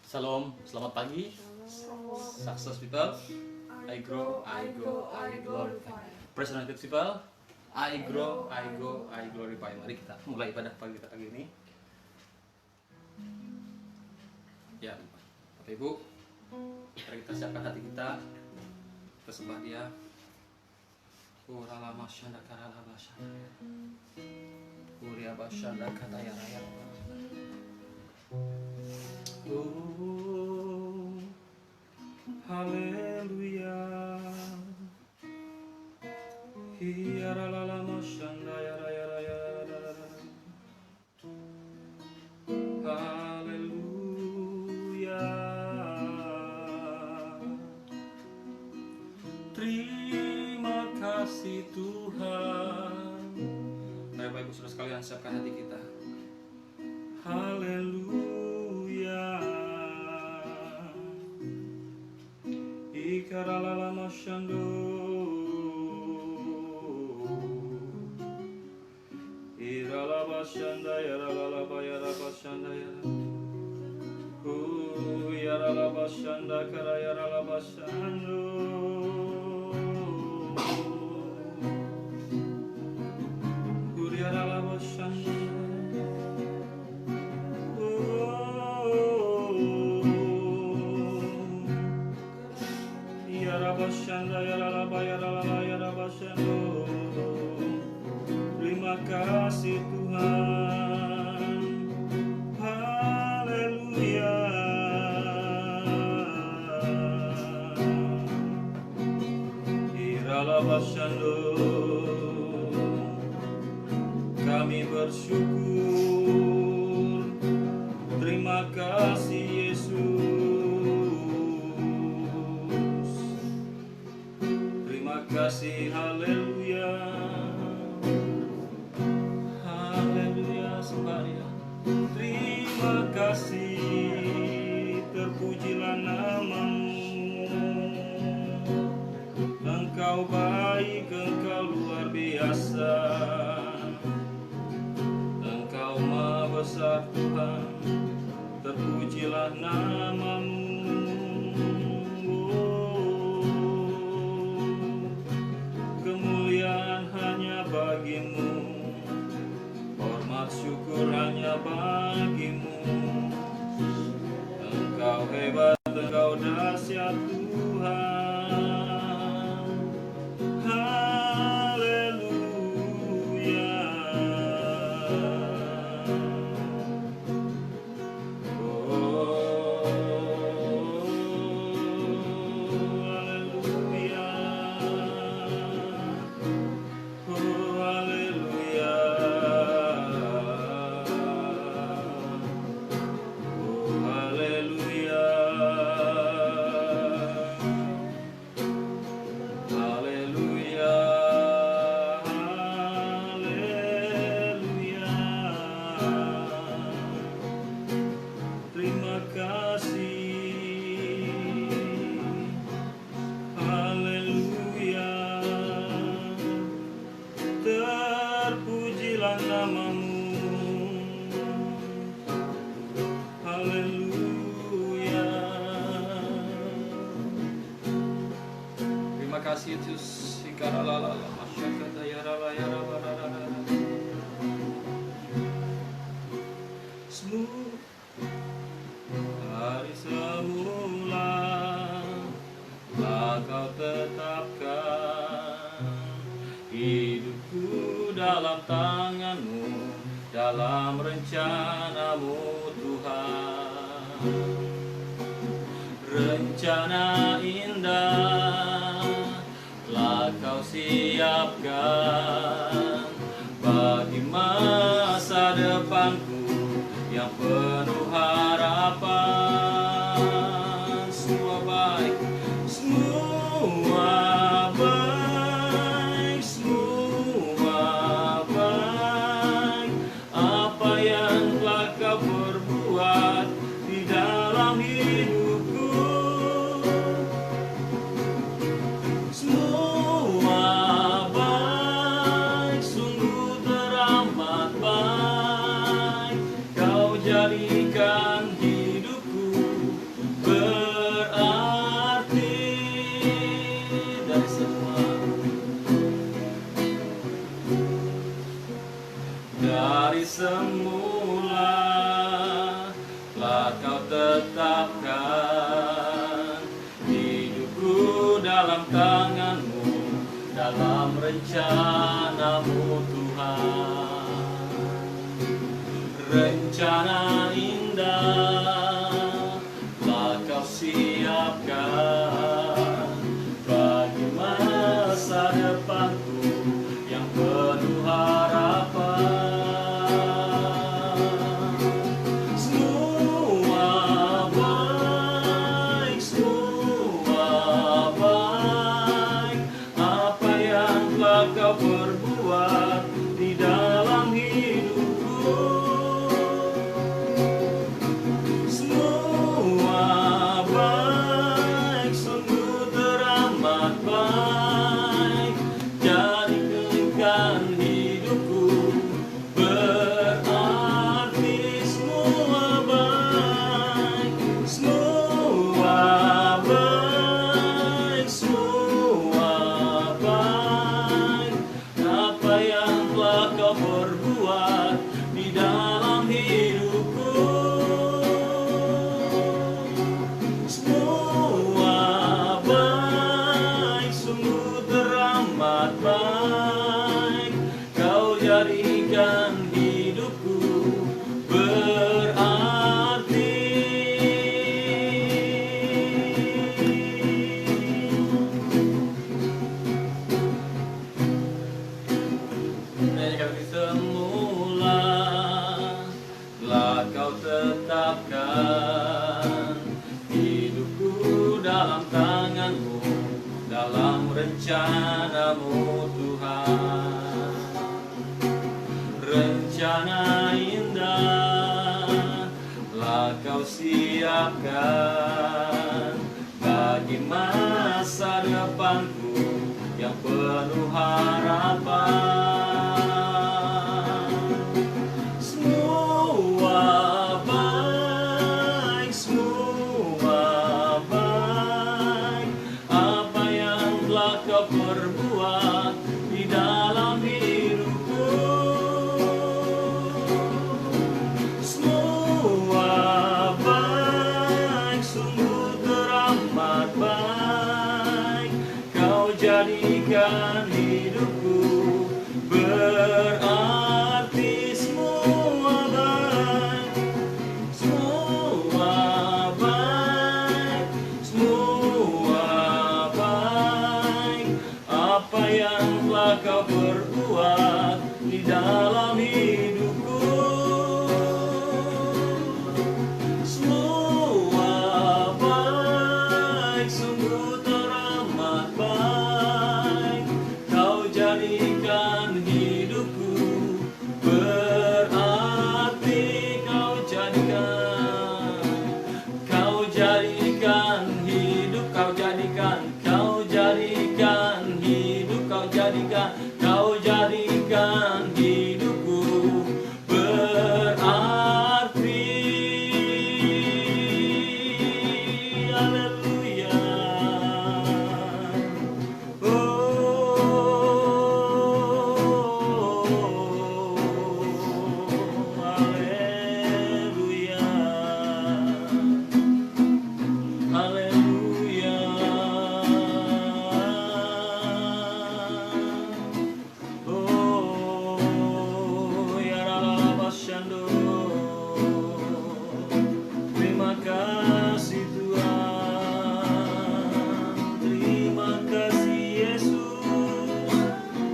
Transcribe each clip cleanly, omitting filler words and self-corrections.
Shalom, selamat pagi, success people. I grow, I glorify. Present people, I grow, I glorify. Mari kita mulai ibadah pagi kita pagi ini. Ya, Bapak Ibu, mari kita siapkan hati kita, kita sembah Dia. Urala masyanda karala masyanda, uria masyanda kata ya raya. Oh, haleluya. Hiaralala masyanda ya raya raya. Haleluya. Terima kasih Tuhan. Mari Bapak Ibu Saudara sekalian siapkan hati kita. Haleluya. Ikaralala masyando. Irala basyanda yarala bayara basyanda yara. Yarala basyanda karayarala basyando. Yarala basyanda. Terima kasih Tuhan. Haleluya. Iralabasyando. Kami bersyukur. Terima kasih Yesus. Terima kasih, haleluya. Haleluya, sembah Dia. Terima kasih, terpujilah nama-Mu. Engkau baik, Engkau luar biasa. Engkau maha besar Tuhan, terpujilah nama-Mu. Bagimu, hormat syukur hanya bagimu. Engkau hebat, Engkau dahsyat Tuhan. Haleluya. Terpujilah nama-Mu. Haleluya. Terima kasih Yesus. Ikaralala masyakata yarala yarala. Hari semula Kau tetapkan hidupku dalam tangan-Mu, dalam rencana-Mu Tuhan. Rencana indah telah Kau siapkan bagi masa depanku yang penuh harapan. Semua baik, semua baik, semua baik. Apa yang telah Kau perbuat di dalam hidupku, semua baik, sungguh teramat baik. Kau jadi dari semula telah kau tetapkan hidupku dalam tanganmu, dalam rencanamu Tuhan. Rencana indah telah kau siapkan bagi masa depanku yang penuh harapan. Semua baik, apa yang telah kau perbuat di dalam hidupku. Semua baik, sungguh teramat baik, jadikan hidupku berarti. Semua baik, apa yang telah kau perbuat di dalam hidupku. Semua baik, sungguh teramat baik, kau jadikan hidupku berarti. Dari semula telah kau tetapkan hidupku dalam tanganmu, dalam rencanamu Tuhan. Rencana indah telah kau siapkan bagi masa depanku yang penuh harapan. Semua baik, apa yang telah kau perbuat di dalam hidupku. Semua baik, sungguh teramat baik, kau jadikan hidupku berarti. Semua baik, apa yang telah kau perbuat di dalam hidupku. Semua baik, sungguh teramat baik, kau jadikan hidupku berarti. Kau jadikan hidup, kau jadikan hidup, kau jadikan hidupku berarti. Haleluya. Haleluya. Haleluya. Terima kasih Tuhan, terima kasih Yesus,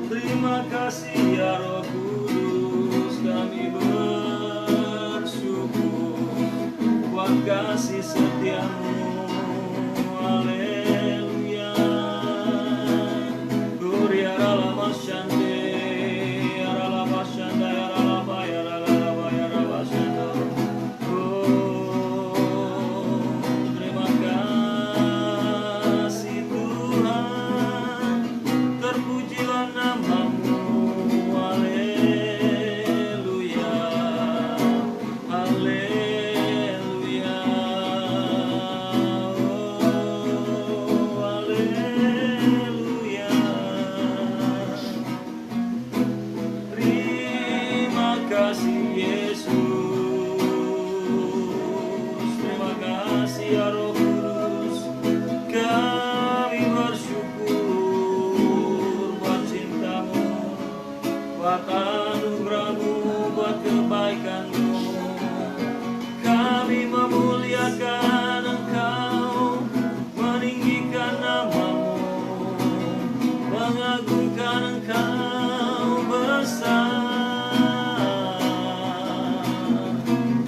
terima kasih ya Roh Kudus. Kami bersyukur buat kasih setiamu. Haleluya. Gloria Rama Shande, Rama Shanda, Rama ya Rama ya Rama Shanda. Terima kasih Tuhan, terpujilah namamu. Haleluya. Haleluya. kasih Yesus, terima kasih ya Roh Kudus. Kami bersyukur buat cintamu, buat anugerahmu, buat kebaikanmu. Kami memuliakan Engkau, meninggikan namamu, mengagungkan Engkau besar.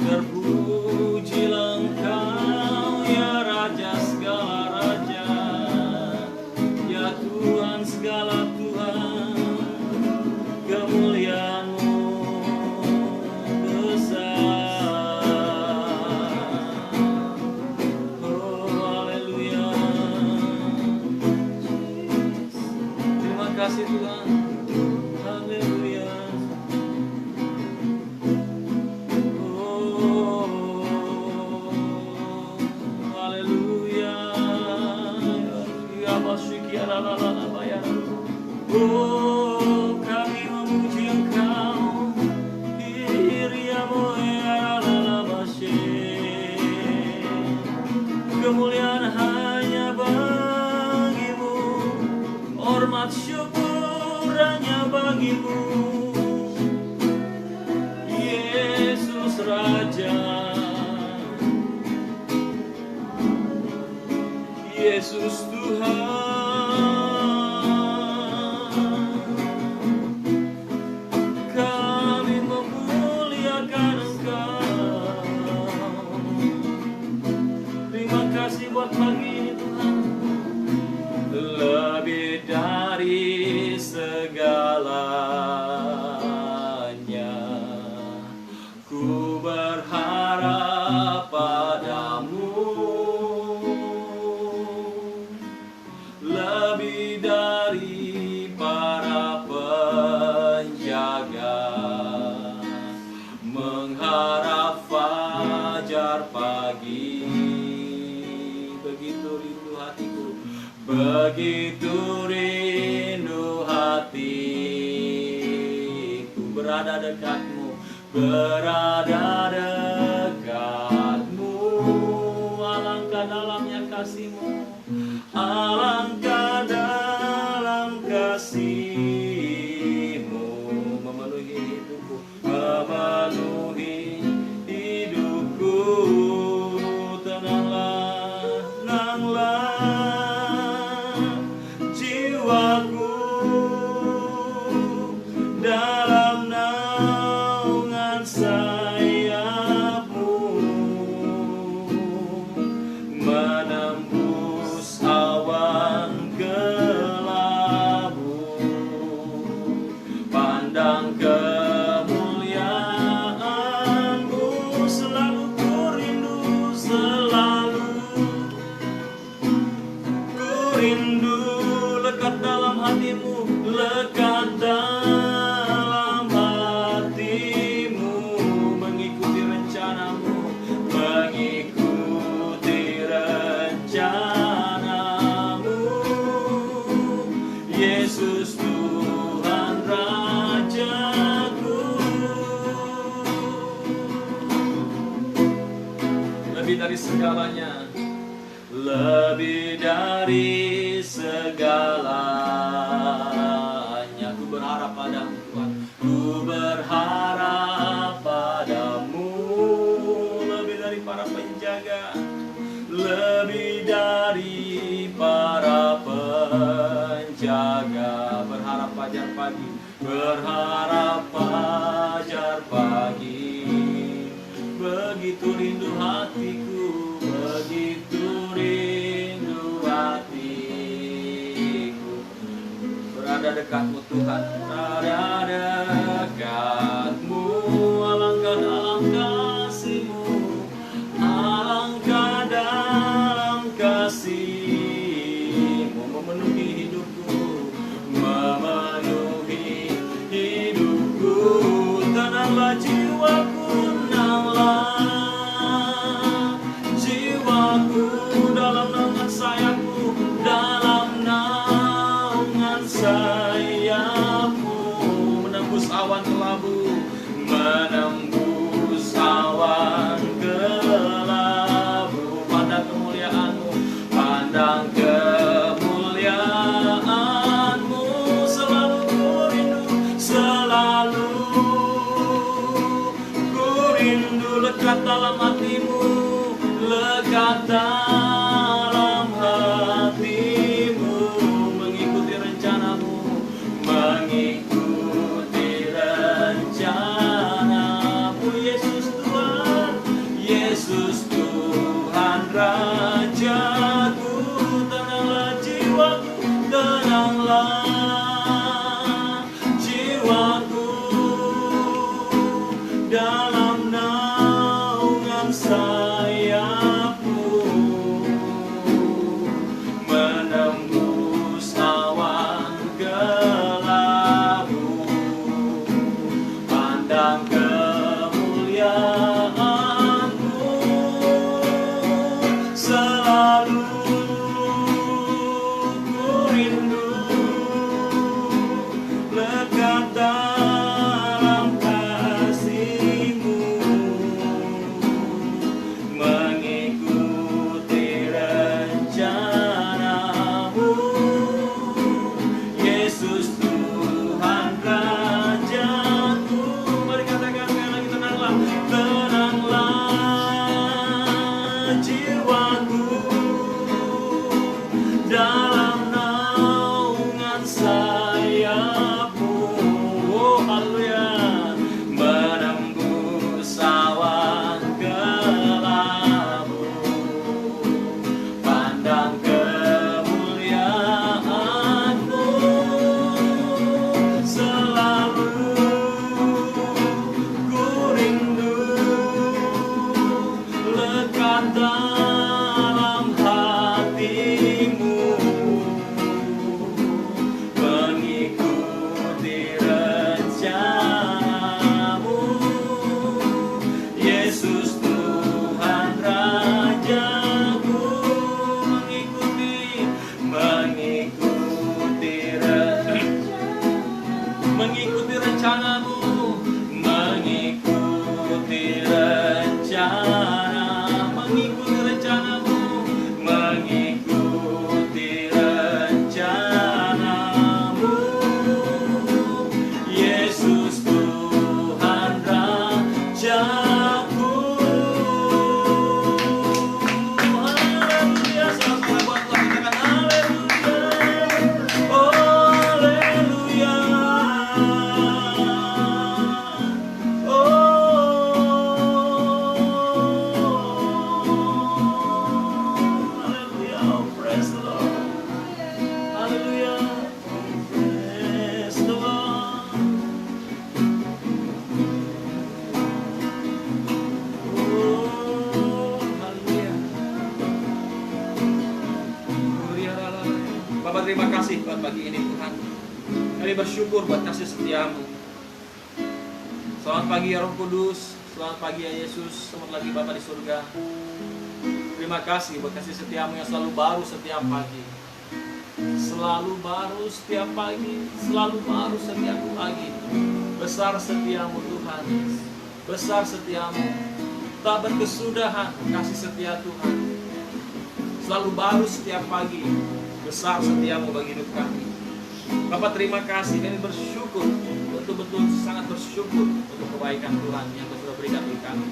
Terpujilah Engkau ya Raja segala raja, ya Tuhan segala Tuhan, kemuliaan-Mu besar. Oh haleluya, terima kasih Tuhan. Haleluya. Oh haleluya. Ya masyiki ala la la la bayar. Oh kami memuji Engkau. Iriamu ya la la masye. Kemuliaan hanya bagimu, hormat syukur hanya bagimu, Yesus Raja, Yesus Tuhan. Kami memuliakan Engkau. Terima kasih buat pagi ini Tuhan. Lebih dari segalanya, ku berharap padamu. Lebih dari para penjaga, mengharap fajar pagi. Begitu rindu hatiku, begitu rindu hatiku, berada dekatmu, berada dekatmu. Alangkah dalamnya kasih-Mu, alangkah dalam kasih-Mu, memenuhi hidupku, memenuhi hidupku. Tenanglah, tenanglah jiwaku dalam naungan sayap-Mu, menembus awan kelabu. Pandang kemuliaan-Mu, selalu ku rindu, selalu ku rindu. Lekat dalam hati-Mu, lekat dalam hati-Mu, mengikuti rencana-Mu, mengikuti rencana-Mu. Yesus Tuhan Rajaku. Lebih dari segalanya, lebih dari segalanya, ku berharap padamu Tuhan, ku berharap padamu. Lebih dari para penjaga, lebih dari para penjaga, berharap fajar pagi, berharap fajar pagi. Begitu rindu hatiku, begitu rindu hatiku, berada dekatmu Tuhan, berada dekatmu. Alangkah dalam kasih-Mu, alangkah dalam kasih-Mu, memenuhi hidupku, memenuhi hidupku. Tenanglah jiwaku, tenanglah jiwaku, dalam naungan sayap-Mu, dalam naungan sayap-Mu, menembus awan kelabu, rindu lekat dalam hatimu, lekat dalam hatimu, mengikuti rencanamu, mengikuti rencanamu. Yesus Tuhan, Yesus Tuhan Rajaku, tenanglah jiwaku, tenanglah jiwaku, dalam naungan sayapmu, menembus awan gelapmu, pandang kemuliaanmu, selalu ku rindu lekat dalam kasih-Mu, mengikuti rencana-Mu. Yesus Tuhan Rajaku, mari katakan sekali lagi, tenanglah, tenanglah jiwaku, dalam naungan sayapmu. Oh haleluya, menembus awan gelapmu, pandang kemuliaan-Mu, selalu ku rindu lekat dalam hatimu, mengikuti rencana-Mu. Yesus Tuhan Rajaku, mengikuti rencana-Mu, mengikuti rencana-Mu, mengikuti rencana-Mu. Yesus Tuhan Rajaku. Haleluya, selamat buat Tuhan, katakan haleluya. Oh haleluya. Hallelujah, oh, praise the Lord. Hallelujah, praise the Lord. Oh, haleluya. Bapak terima kasih buat pagi ini Tuhan. Kami bersyukur buat kasih setia-Mu. Selamat pagi ya Roh Kudus, selamat pagi ya Yesus, selamat lagi Bapa di surga. Terima kasih buat kasih setia-Mu yang selalu baru setiap pagi. Selalu baru setiap pagi, selalu baru setiap pagi. Besar setia-Mu Tuhan, besar setia-Mu, tak berkesudahan kasih setia Tuhan. Selalu baru setiap pagi, besar setia-Mu bagi hidup kami. Bapak terima kasih, kami bersyukur, betul-betul sangat bersyukur untuk kebaikan Tuhan yang sudah berikan bagi kami.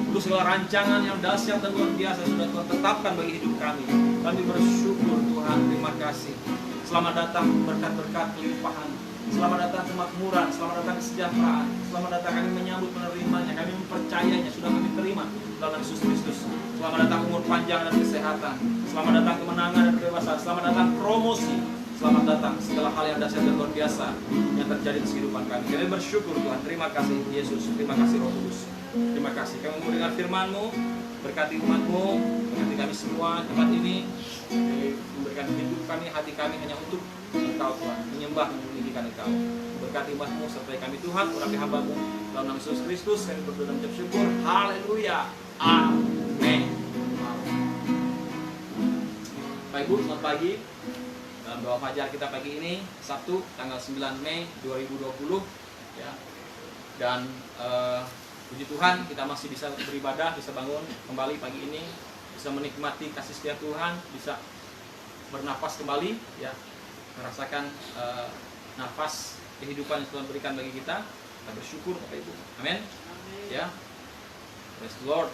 Untuk segala rancangan yang dahsyat dan luar biasa sudah Tuhan tetapkan bagi hidup kami. Kami bersyukur Tuhan, terima kasih. Selamat datang berkat-berkat kelimpahan. Selamat datang kemakmuran, selamat datang kesejahteraan. Selamat datang, kami menyambut menerimanya, kami mempercayainya, sudah kami terima dalam Yesus Kristus. Selamat datang umur panjang dan kesehatan. Selamat datang kemenangan dan kebebasan. Selamat datang promosi. Selamat datang segala hal yang dahsyat dan luar biasa yang terjadi di kehidupan kami. Kami bersyukur Tuhan. Terima kasih Yesus. Terima kasih Roh Kudus. Terima kasih. Kami mau dengar firman-Mu. Berkati umat-Mu. Berkati kami semua tempat ini. Memberikan hidup kami, hati kami hanya untuk Engkau Tuhan. Menyembah dan meninggikan Engkau. Berkati umat-Mu. Sertai kami Tuhan. Urapi hamba-Mu. Dalam nama Yesus Kristus kami berdoa dan mengucap syukur. Haleluya. Amin. Baik Bu, selamat pagi. Dalam doa fajar kita pagi ini, Sabtu tanggal 9 Mei 2020 ya. Dan puji Tuhan kita masih bisa beribadah, bisa bangun kembali pagi ini, bisa menikmati kasih setia Tuhan, bisa bernapas kembali ya, merasakan nafas kehidupan yang Tuhan berikan bagi kita. Kita bersyukur Bapak Ibu. Amin. Ya. Praise the Lord.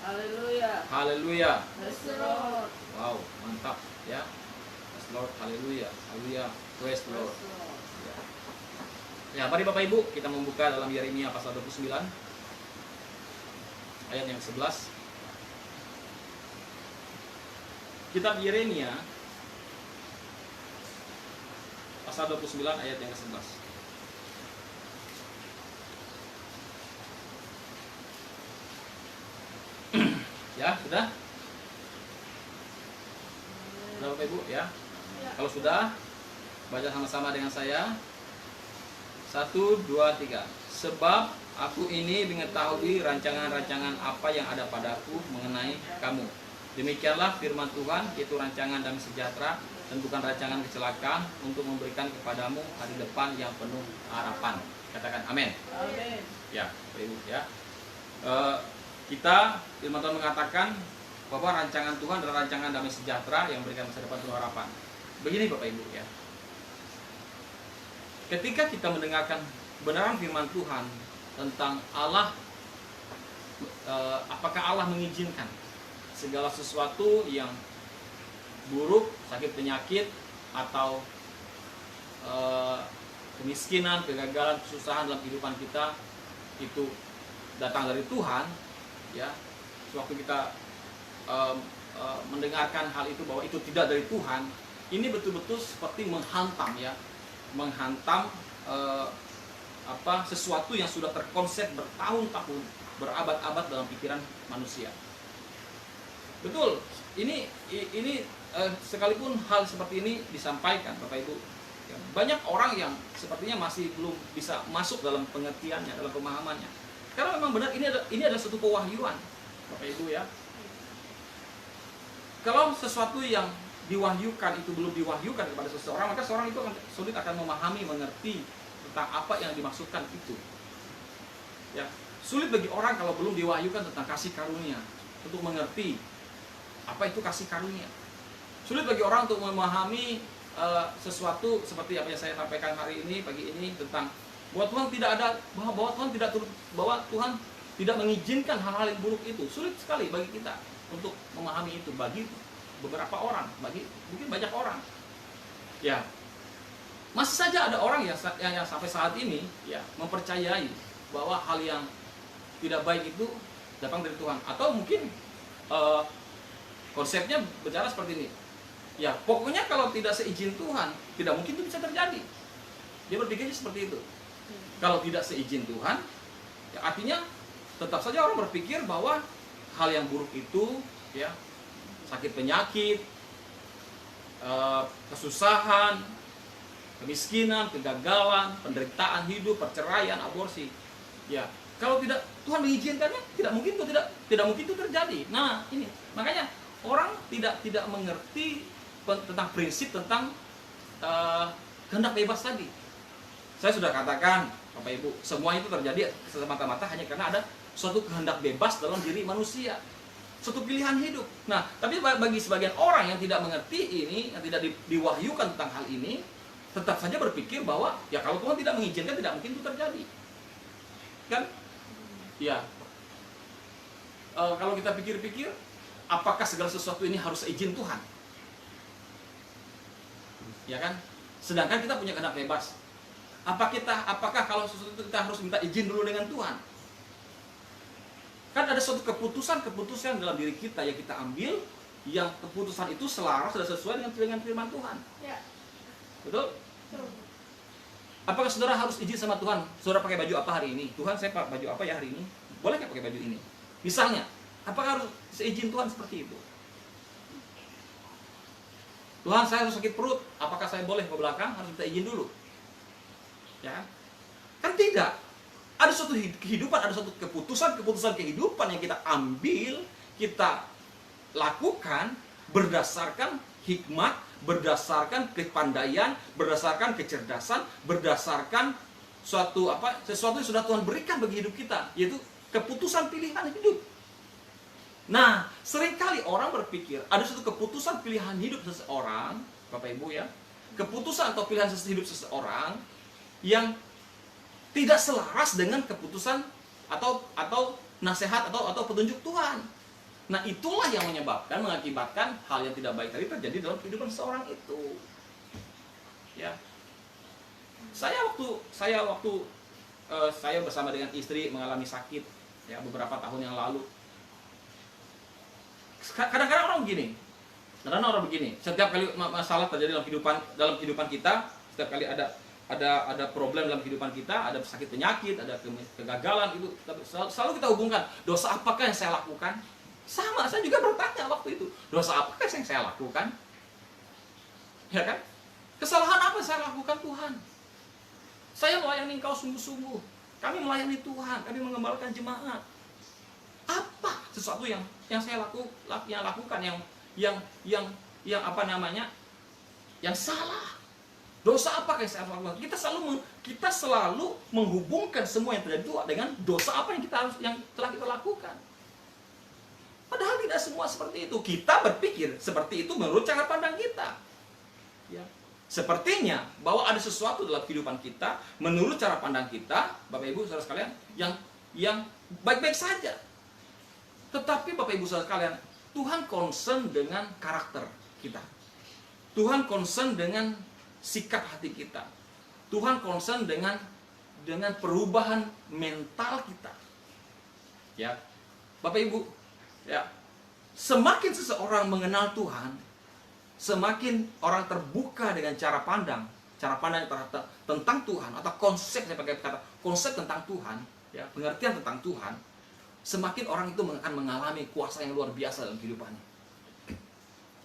Haleluya. Haleluya. Praise the Lord. Wow, mantap ya. Praise the Lord. Haleluya. Haleluya. Praise the Lord. Ya, mari Bapak Ibu kita membuka dalam Yeremia pasal 29 ayat yang 11. Kitab Yeremia pasal 29 ayat yang ke-11. Ya, sudah? Sudah Bapak Ibu ya? Kalau sudah, baca sama-sama dengan saya. 1, 2, 3. Sebab aku ini mengetahui rancangan-rancangan apa yang ada padaku mengenai kamu. Demikianlah firman Tuhan, yaitu rancangan damai sejahtera dan bukan rancangan kecelakaan, untuk memberikan kepadamu hari depan yang penuh harapan. Katakan amin. Amin. Ya, Bapak Ibu ya. Kita firman Tuhan mengatakan bahwa rancangan Tuhan adalah rancangan damai sejahtera yang memberikan masa depan penuh harapan. Begini Bapak Ibu ya. Ketika kita mendengarkan kebenaran firman Tuhan tentang Allah, apakah Allah mengizinkan segala sesuatu yang buruk, sakit penyakit, atau kemiskinan, kegagalan, kesusahan dalam kehidupan kita itu datang dari Tuhan? Ya, sewaktu kita mendengarkan hal itu bahwa itu tidak dari Tuhan, ini betul-betul seperti menghantam ya, menghantam sesuatu yang sudah terkonsep bertahun-tahun, berabad-abad dalam pikiran manusia. Betul, ini sekalipun hal seperti ini disampaikan Bapak Ibu, ya, banyak orang yang sepertinya masih belum bisa masuk dalam pengertiannya, dalam pemahamannya. Karena memang benar ini adalah satu pewahyuan Bapak Ibu ya. Kalau sesuatu yang diwahyukan itu belum diwahyukan kepada seseorang, maka seorang itu sulit akan memahami, mengerti tentang apa yang dimaksudkan itu. Ya, sulit bagi orang kalau belum diwahyukan tentang kasih karunia untuk mengerti apa itu kasih karunia. Sulit bagi orang untuk memahami sesuatu seperti apa yang saya sampaikan hari ini, pagi ini, tentang bahwa Tuhan tidak ada, bahwa Tuhan tidak turut, bahwa Tuhan tidak mengizinkan hal-hal yang buruk itu. Sulit sekali bagi kita untuk memahami itu, bagi beberapa orang, bagi mungkin banyak orang. Ya, masih saja ada orang yang sampai saat ini ya mempercayai bahwa hal yang tidak baik itu datang dari Tuhan, atau mungkin konsepnya bicara seperti ini. Ya, pokoknya kalau tidak seizin Tuhan, tidak mungkin itu bisa terjadi. Dia berpikirnya seperti itu. Kalau tidak seizin Tuhan, ya artinya tetap saja orang berpikir bahwa hal yang buruk itu, ya, sakit penyakit, kesusahan, kemiskinan, kegagalan, penderitaan hidup, perceraian, aborsi. Ya, kalau tidak Tuhan mengizinkannya, tidak mungkin itu terjadi. Nah, ini makanya orang tidak mengerti tentang prinsip tentang kehendak bebas tadi. Saya sudah katakan, Bapak Ibu, semua itu terjadi semata-mata hanya karena ada suatu kehendak bebas dalam diri manusia, suatu pilihan hidup. Nah, tapi bagi sebagian orang yang tidak mengerti ini, yang tidak diwahyukan tentang hal ini, tetap saja berpikir bahwa ya kalau Tuhan tidak mengizinkan, tidak mungkin itu terjadi. Kan? Ya. Kalau kita pikir-pikir, apakah segala sesuatu ini harus izin Tuhan? Ya kan? Sedangkan kita punya kehendak bebas. Apakah kalau sesuatu itu kita harus minta izin dulu dengan Tuhan? Kan ada suatu keputusan dalam diri kita yang kita ambil, yang keputusan itu selaras dan sesuai dengan firman Tuhan. Ya. Betul? Apakah saudara harus izin sama Tuhan? Saudara pakai baju apa hari ini? Tuhan, saya pakai baju apa ya hari ini? Boleh nggak pakai baju ini? Misalnya, apakah harus seizin Tuhan seperti itu? Tuhan, saya harus sakit perut. Apakah saya boleh ke belakang? Harus minta izin dulu. Ya, kan tidak. Ada suatu kehidupan, ada suatu keputusan kehidupan yang kita ambil, kita lakukan berdasarkan hikmat, berdasarkan kepandaian, berdasarkan kecerdasan, berdasarkan sesuatu yang sudah Tuhan berikan bagi hidup kita, yaitu keputusan pilihan hidup. Nah, seringkali orang berpikir ada suatu keputusan pilihan hidup seseorang, Bapak Ibu ya, keputusan atau pilihan hidup seseorang yang tidak selaras dengan keputusan atau nasihat atau petunjuk Tuhan. Nah, itulah yang mengakibatkan hal yang tidak baik tadi terjadi dalam kehidupan seorang itu. Ya. Saya bersama dengan istri mengalami sakit ya beberapa tahun yang lalu. Kadang-kadang orang begini, setiap kali masalah terjadi dalam kehidupan kita, setiap kali ada problem dalam kehidupan kita, ada sakit penyakit, ada kegagalan, itu selalu kita hubungkan, dosa apakah yang saya lakukan? Sama, saya juga bertanya waktu itu, dosa apakah yang saya lakukan? Ya kan? Kesalahan apa yang saya lakukan, Tuhan? Saya melayani Engkau sungguh-sungguh. Kami melayani Tuhan, kami mengembalakan jemaat. Apa sesuatu yang saya lakukan yang apa namanya? Yang salah? Dosa apa yang saya lakukan? Kita selalu menghubungkan semua yang terjadi itu dengan dosa apa yang telah kita lakukan. Padahal tidak semua seperti itu. Kita berpikir seperti itu menurut cara pandang kita. Ya. Sepertinya bahwa ada sesuatu dalam kehidupan kita menurut cara pandang kita, Bapak Ibu saudara sekalian, yang baik-baik saja. Tetapi Bapak Ibu saudara sekalian, Tuhan concern dengan karakter kita. Tuhan concern dengan sikap hati kita. Tuhan concern dengan perubahan mental kita. Ya. Bapak Ibu, ya. Semakin seseorang mengenal Tuhan, semakin orang terbuka dengan cara pandang tentang Tuhan, atau konsep, saya pakai kata konsep tentang Tuhan, ya, pengertian tentang Tuhan, semakin orang itu akan mengalami kuasa yang luar biasa dalam kehidupannya.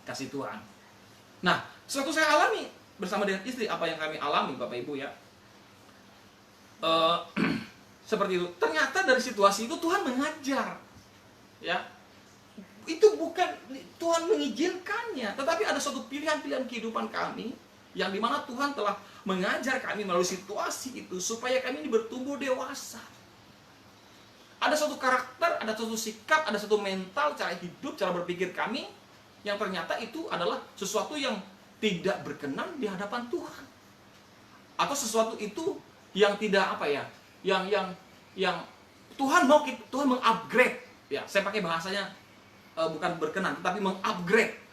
Kasih Tuhan. Nah, suatu saya alami bersama dengan istri, apa yang kami alami, Bapak Ibu, ya, seperti itu. Ternyata dari situasi itu Tuhan mengajar, ya. Itu bukan Tuhan mengizinkannya, tetapi ada suatu pilihan-pilihan kehidupan kami yang dimana Tuhan telah mengajar kami melalui situasi itu supaya kami ini bertumbuh dewasa. Ada suatu karakter, ada suatu sikap, ada suatu mental, cara hidup, cara berpikir kami yang ternyata itu adalah sesuatu yang tidak berkenan di hadapan Tuhan, atau sesuatu itu yang tidak apa ya, yang Tuhan mengupgrade, ya, saya pakai bahasanya bukan berkenan, tetapi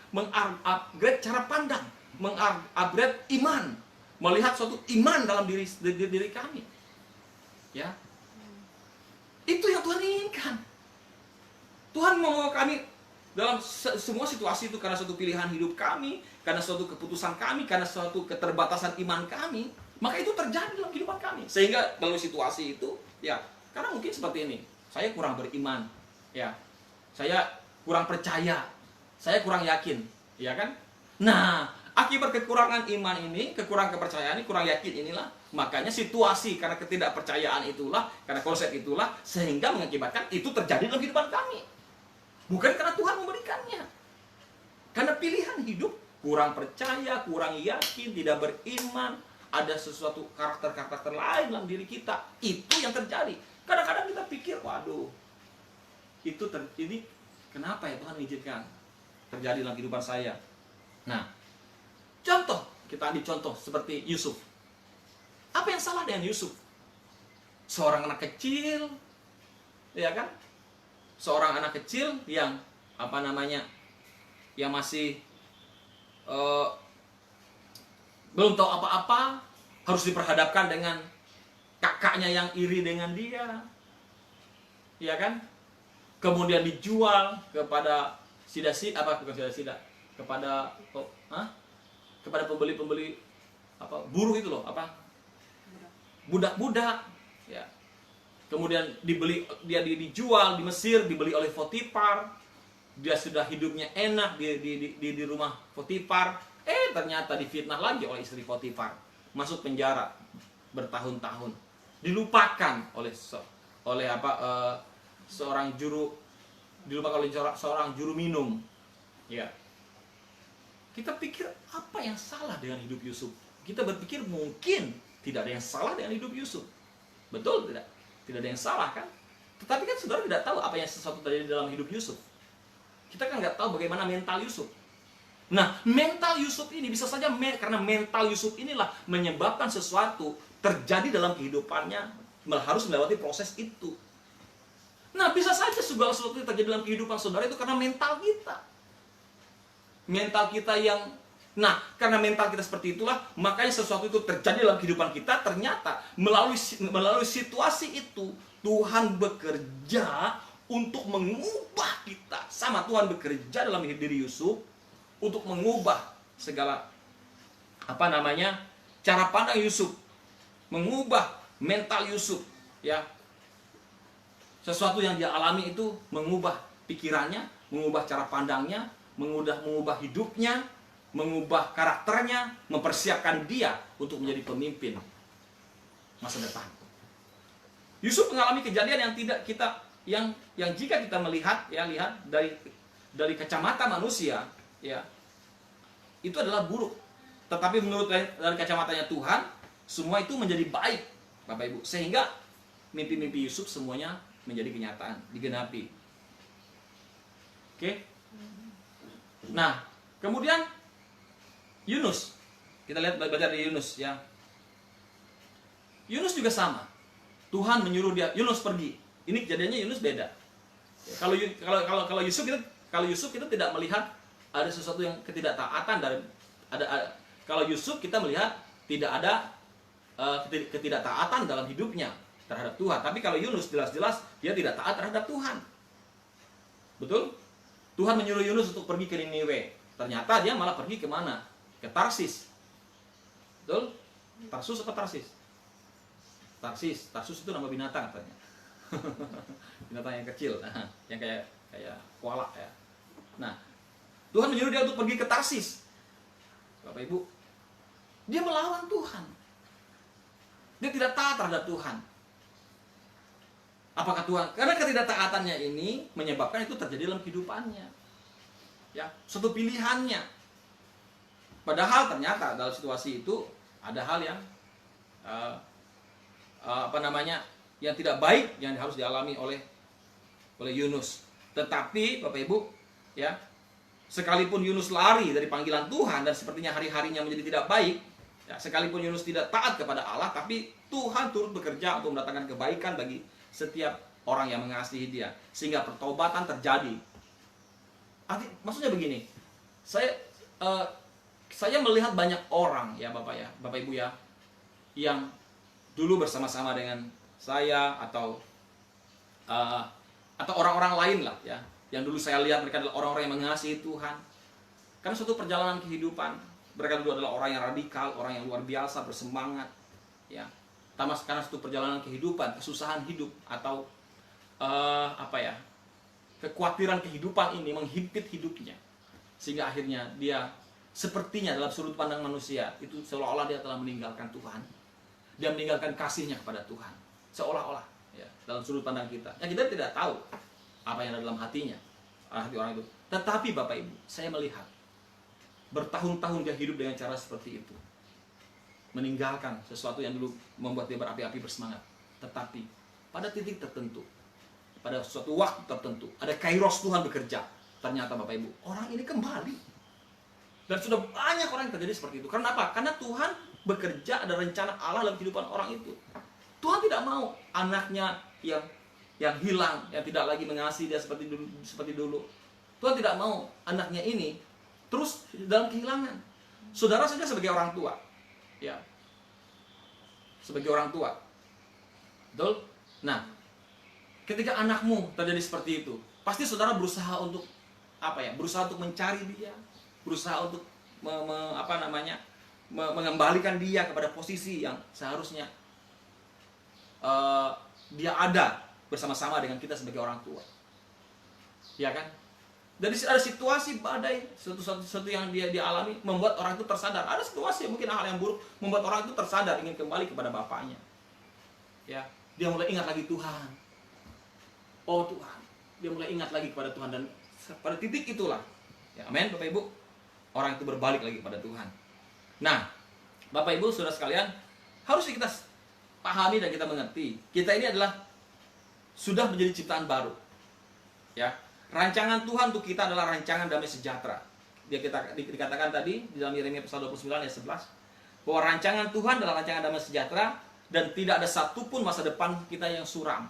mengupgrade cara pandang, mengupgrade iman, melihat suatu iman dalam diri kami, ya. Itu yang Tuhan inginkan. Tuhan mau kami dalam semua situasi itu karena suatu pilihan hidup kami, karena suatu keputusan kami, karena suatu keterbatasan iman kami, maka itu terjadi dalam kehidupan kami. Sehingga dalam situasi itu, ya, karena mungkin seperti ini, saya kurang beriman, ya, saya kurang percaya, saya kurang yakin, ya kan? Nah, akibat kekurangan iman ini, kekurangan kepercayaan ini, kurang yakin inilah, makanya situasi karena ketidakpercayaan itulah, karena konsep itulah, sehingga mengakibatkan itu terjadi dalam kehidupan kami. Bukan karena Tuhan memberikannya. Karena pilihan hidup, kurang percaya, kurang yakin, tidak beriman, ada sesuatu karakter-karakter lain dalam diri kita. Itu yang terjadi. Kadang-kadang kita pikir, waduh, ini kenapa ya Tuhan mengizinkan terjadi dalam kehidupan saya? Nah, kita ambil contoh seperti Yusuf. Apa yang salah dengan Yusuf? Seorang anak kecil, ya kan? Seorang anak kecil yang yang masih belum tahu apa-apa, harus diperhadapkan dengan kakaknya yang iri dengan dia, ya kan? Kemudian dijual kepada kepada pembeli-pembeli buruh itu loh, budak-budak, ya. Kemudian dijual di Mesir, dibeli oleh Potifar. Dia sudah hidupnya enak di rumah Potifar, ternyata difitnah lagi oleh istri Potifar, masuk penjara bertahun-tahun, dilupakan oleh seorang juru minum, ya. Kita pikir apa yang salah dengan hidup Yusuf? Kita berpikir mungkin tidak ada yang salah dengan hidup Yusuf. Betul tidak? Tidak ada yang salah kan? Tetapi kan saudara tidak tahu apa yang sesuatu terjadi dalam hidup Yusuf. Kita kan nggak tahu bagaimana mental Yusuf. Nah, mental Yusuf ini bisa saja karena mental Yusuf inilah menyebabkan sesuatu terjadi dalam kehidupannya, harus melewati proses itu. Nah, bisa segala sesuatu yang terjadi dalam kehidupan saudara itu karena mental kita. Mental kita yang, nah, karena mental kita seperti itulah, makanya sesuatu itu terjadi dalam kehidupan kita. Ternyata melalui situasi itu Tuhan bekerja untuk mengubah kita. Sama Tuhan bekerja dalam diri Yusuf untuk mengubah segala cara pandang Yusuf, mengubah mental Yusuf, ya. Sesuatu yang dia alami itu mengubah pikirannya, mengubah cara pandangnya, mengubah hidupnya, mengubah karakternya, mempersiapkan dia untuk menjadi pemimpin masa depan. Yusuf mengalami kejadian yang tidak kita yang jika kita melihat, ya, lihat dari kacamata manusia, ya, itu adalah buruk. Tetapi menurut dari kacamatanya Tuhan, semua itu menjadi baik, Bapak Ibu. Sehingga mimpi-mimpi Yusuf semuanya menjadi kenyataan, digenapi. Oke? Nah, kemudian Yunus. Kita lihat belajar dari Yunus, ya. Yunus juga sama. Tuhan menyuruh dia, Yunus pergi. Ini kejadiannya Yunus beda. Ya, kalau Yusuf kita tidak melihat ada sesuatu yang ketidaktaatan dari kalau Yusuf kita melihat tidak ada ketidaktaatan dalam hidupnya terhadap Tuhan. Tapi kalau Yunus jelas-jelas dia tidak taat terhadap Tuhan. Betul? Tuhan menyuruh Yunus untuk pergi ke Niniwe. Ternyata dia malah pergi kemana? Ke Tarsis. Betul? Tarsus apa Tarsis? Tarsus itu nama binatang katanya. Binatang yang kecil, yang kayak koala, ya. Nah, Tuhan menyuruh dia untuk pergi ke Tarsis. Bapak Ibu, dia melawan Tuhan. Dia tidak taat terhadap Tuhan. Apakah Tuhan? Karena ketidaktaatannya ini menyebabkan itu terjadi dalam kehidupannya. Ya, suatu pilihannya. Padahal ternyata dalam situasi itu ada hal yang yang tidak baik yang harus dialami oleh Yunus. Tetapi Bapak Ibu, ya, sekalipun Yunus lari dari panggilan Tuhan dan sepertinya hari-harinya menjadi tidak baik, ya, sekalipun Yunus tidak taat kepada Allah, tapi Tuhan turut bekerja untuk mendatangkan kebaikan bagi setiap orang yang mengasihi dia, sehingga pertobatan terjadi. Maksudnya begini, saya melihat banyak orang, ya Bapak Ibu, ya, yang dulu bersama-sama dengan saya atau orang-orang lain lah, ya, yang dulu saya lihat mereka adalah orang-orang yang mengasihi Tuhan. Karena suatu perjalanan kehidupan, mereka dulu adalah orang yang radikal, orang yang luar biasa, bersemangat, ya. Karena suatu perjalanan kehidupan, kesusahan hidup atau kekhawatiran kehidupan ini menghimpit hidupnya, sehingga akhirnya dia sepertinya dalam sudut pandang manusia itu seolah-olah dia telah meninggalkan Tuhan. Dia meninggalkan kasihnya kepada Tuhan, seolah-olah, ya, dalam sudut pandang kita. Ya, kita tidak tahu apa yang ada dalam hatinya, hati orang itu. Tetapi Bapak Ibu, saya melihat bertahun-tahun dia hidup dengan cara seperti itu, meninggalkan sesuatu yang dulu membuat dia berapi-api bersemangat. Tetapi pada titik tertentu, pada suatu waktu tertentu, ada kairos Tuhan bekerja. Ternyata Bapak Ibu, orang ini kembali. Dan sudah banyak orang yang terjadi seperti itu. Karena apa? Karena Tuhan bekerja, ada rencana Allah dalam kehidupan orang itu. Tuhan tidak mau anaknya yang hilang, yang tidak lagi mengasihi dia seperti dulu. Tuhan tidak mau anaknya ini terus dalam kehilangan. Saudara saja sebagai orang tua, ya, sebagai orang tua, betul? Nah, ketika anakmu terjadi seperti itu, pasti saudara berusaha untuk berusaha untuk mencari dia, berusaha untuk mengembalikan dia kepada posisi yang seharusnya dia ada bersama-sama dengan kita sebagai orang tua, ya kan? Dari ada situasi badai, sesuatu yang dia alami membuat orang itu tersadar. Ada situasi mungkin hal yang buruk membuat orang itu tersadar ingin kembali kepada bapaknya. Ya, dia mulai ingat lagi Tuhan. Oh Tuhan, dia mulai ingat lagi kepada Tuhan, dan pada titik itulah, ya, amin Bapak Ibu, orang itu berbalik lagi kepada Tuhan. Nah, Bapak Ibu saudara sekalian, harus kita pahami dan kita mengerti, kita ini adalah sudah menjadi ciptaan baru. Ya. Rancangan Tuhan untuk kita adalah rancangan damai sejahtera. Dikatakan tadi di dalam Yeremia pasal 29 ayat 11 bahwa rancangan Tuhan adalah rancangan damai sejahtera dan tidak ada satupun masa depan kita yang suram.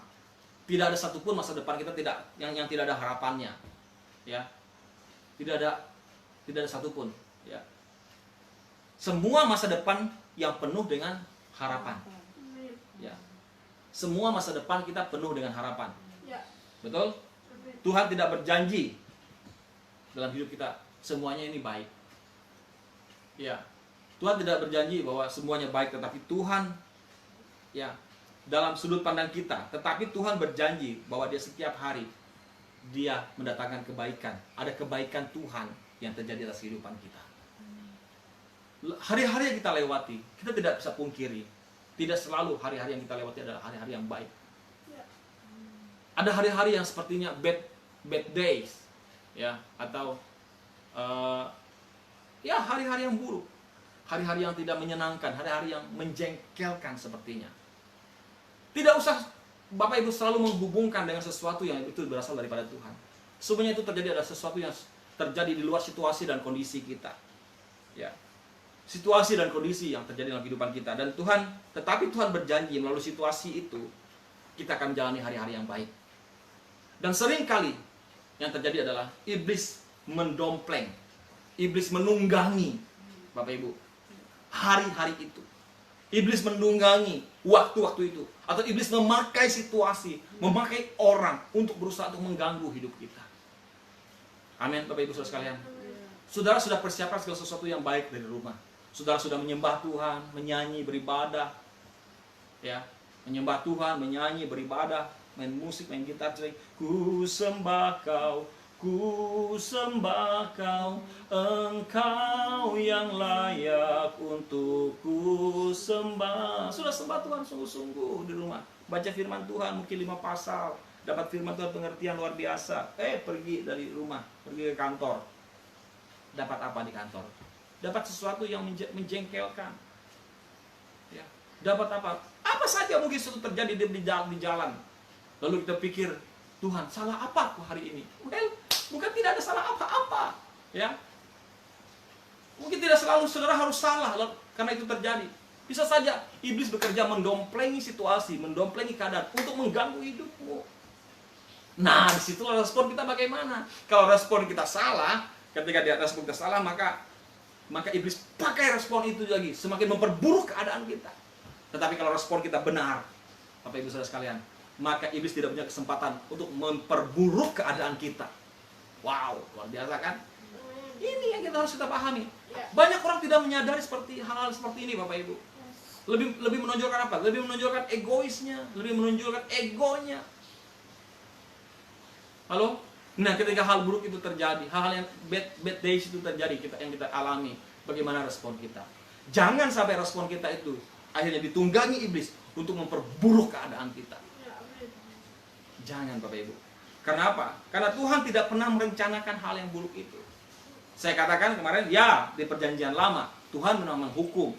Tidak ada satupun masa depan kita yang tidak ada harapannya. Ya. Tidak ada satupun, ya. Semua masa depan yang penuh dengan harapan. Ya. Semua masa depan kita penuh dengan harapan. Betul? Tuhan tidak berjanji dalam hidup kita semuanya ini baik. Ya. Tuhan tidak berjanji bahwa semuanya baik, tetapi Tuhan, ya, dalam sudut pandang kita, tetapi Tuhan berjanji bahwa Dia setiap hari Dia mendatangkan kebaikan. Ada kebaikan Tuhan yang terjadi atas kehidupan kita. Hari-hari yang kita lewati, kita tidak bisa pungkiri, tidak selalu hari-hari yang kita lewati adalah hari-hari yang baik. Ada hari-hari yang sepertinya bad days, ya, atau ya hari-hari yang buruk, hari-hari yang tidak menyenangkan, hari-hari yang menjengkelkan sepertinya. Tidak usah Bapak Ibu selalu menghubungkan dengan sesuatu yang itu berasal daripada Tuhan. Sebenarnya itu terjadi adalah sesuatu yang terjadi di luar situasi dan kondisi kita. Ya. Situasi dan kondisi yang terjadi dalam kehidupan kita. Dan tetapi Tuhan berjanji melalui situasi itu kita akan menjalani hari-hari yang baik. Dan sering kali yang terjadi adalah iblis mendompleng, iblis menunggangi Bapak Ibu hari-hari itu. Iblis menunggangi waktu-waktu itu. Atau iblis memakai situasi, memakai orang untuk berusaha untuk mengganggu hidup kita. Amin, Bapak Ibu saudara sekalian. Saudara sudah persiapkan segala sesuatu yang baik dari rumah. Saudara sudah menyembah Tuhan, menyanyi, beribadah. Ya, menyembah Tuhan, menyanyi, beribadah, main musik, main gitar, sering ku sembah Kau, ku sembah Kau, Engkau yang layak untuk ku sembah. Sudah sembah Tuhan sungguh-sungguh di rumah. Baca firman Tuhan mungkin 5 pasal. Dapat firman Tuhan pengertian luar biasa. Pergi dari rumah, pergi ke kantor. Dapat apa di kantor? Dapat sesuatu yang menjengkelkan. Ya. Dapat apa? Apa saja mungkin sesuatu terjadi di jalan. Lalu kita pikir, Tuhan, salah apa aku hari ini? Bukan tidak ada salah apa-apa, ya. Mungkin tidak selalu saudara harus salah karena itu terjadi. Bisa saja iblis bekerja mendomplengi situasi, mendomplengi keadaan untuk mengganggu hidupmu. Nah, disitulah respon kita bagaimana. Kalau respon kita salah, ketika dia respon kita salah, maka iblis pakai respon itu lagi, semakin memperburuk keadaan kita. Tetapi kalau respon kita benar, Bapak Ibu saudara sekalian, maka iblis tidak punya kesempatan untuk memperburuk keadaan kita. Wow, luar biasa kan? Ini yang harus kita pahami. Banyak orang tidak menyadari hal-hal seperti ini, Bapak Ibu. Lebih menonjolkan apa? Lebih menonjolkan egoisnya, lebih menonjolkan egonya. Halo? Nah, ketika hal buruk itu terjadi, hal-hal yang bad days itu terjadi, yang kita alami, bagaimana respon kita? Jangan sampai respon kita itu akhirnya ditunggangi iblis untuk memperburuk keadaan kita. Jangan, Bapak Ibu. Karena apa? Karena Tuhan tidak pernah merencanakan hal yang buruk itu. Saya katakan kemarin, ya, di perjanjian lama Tuhan memang menghukum.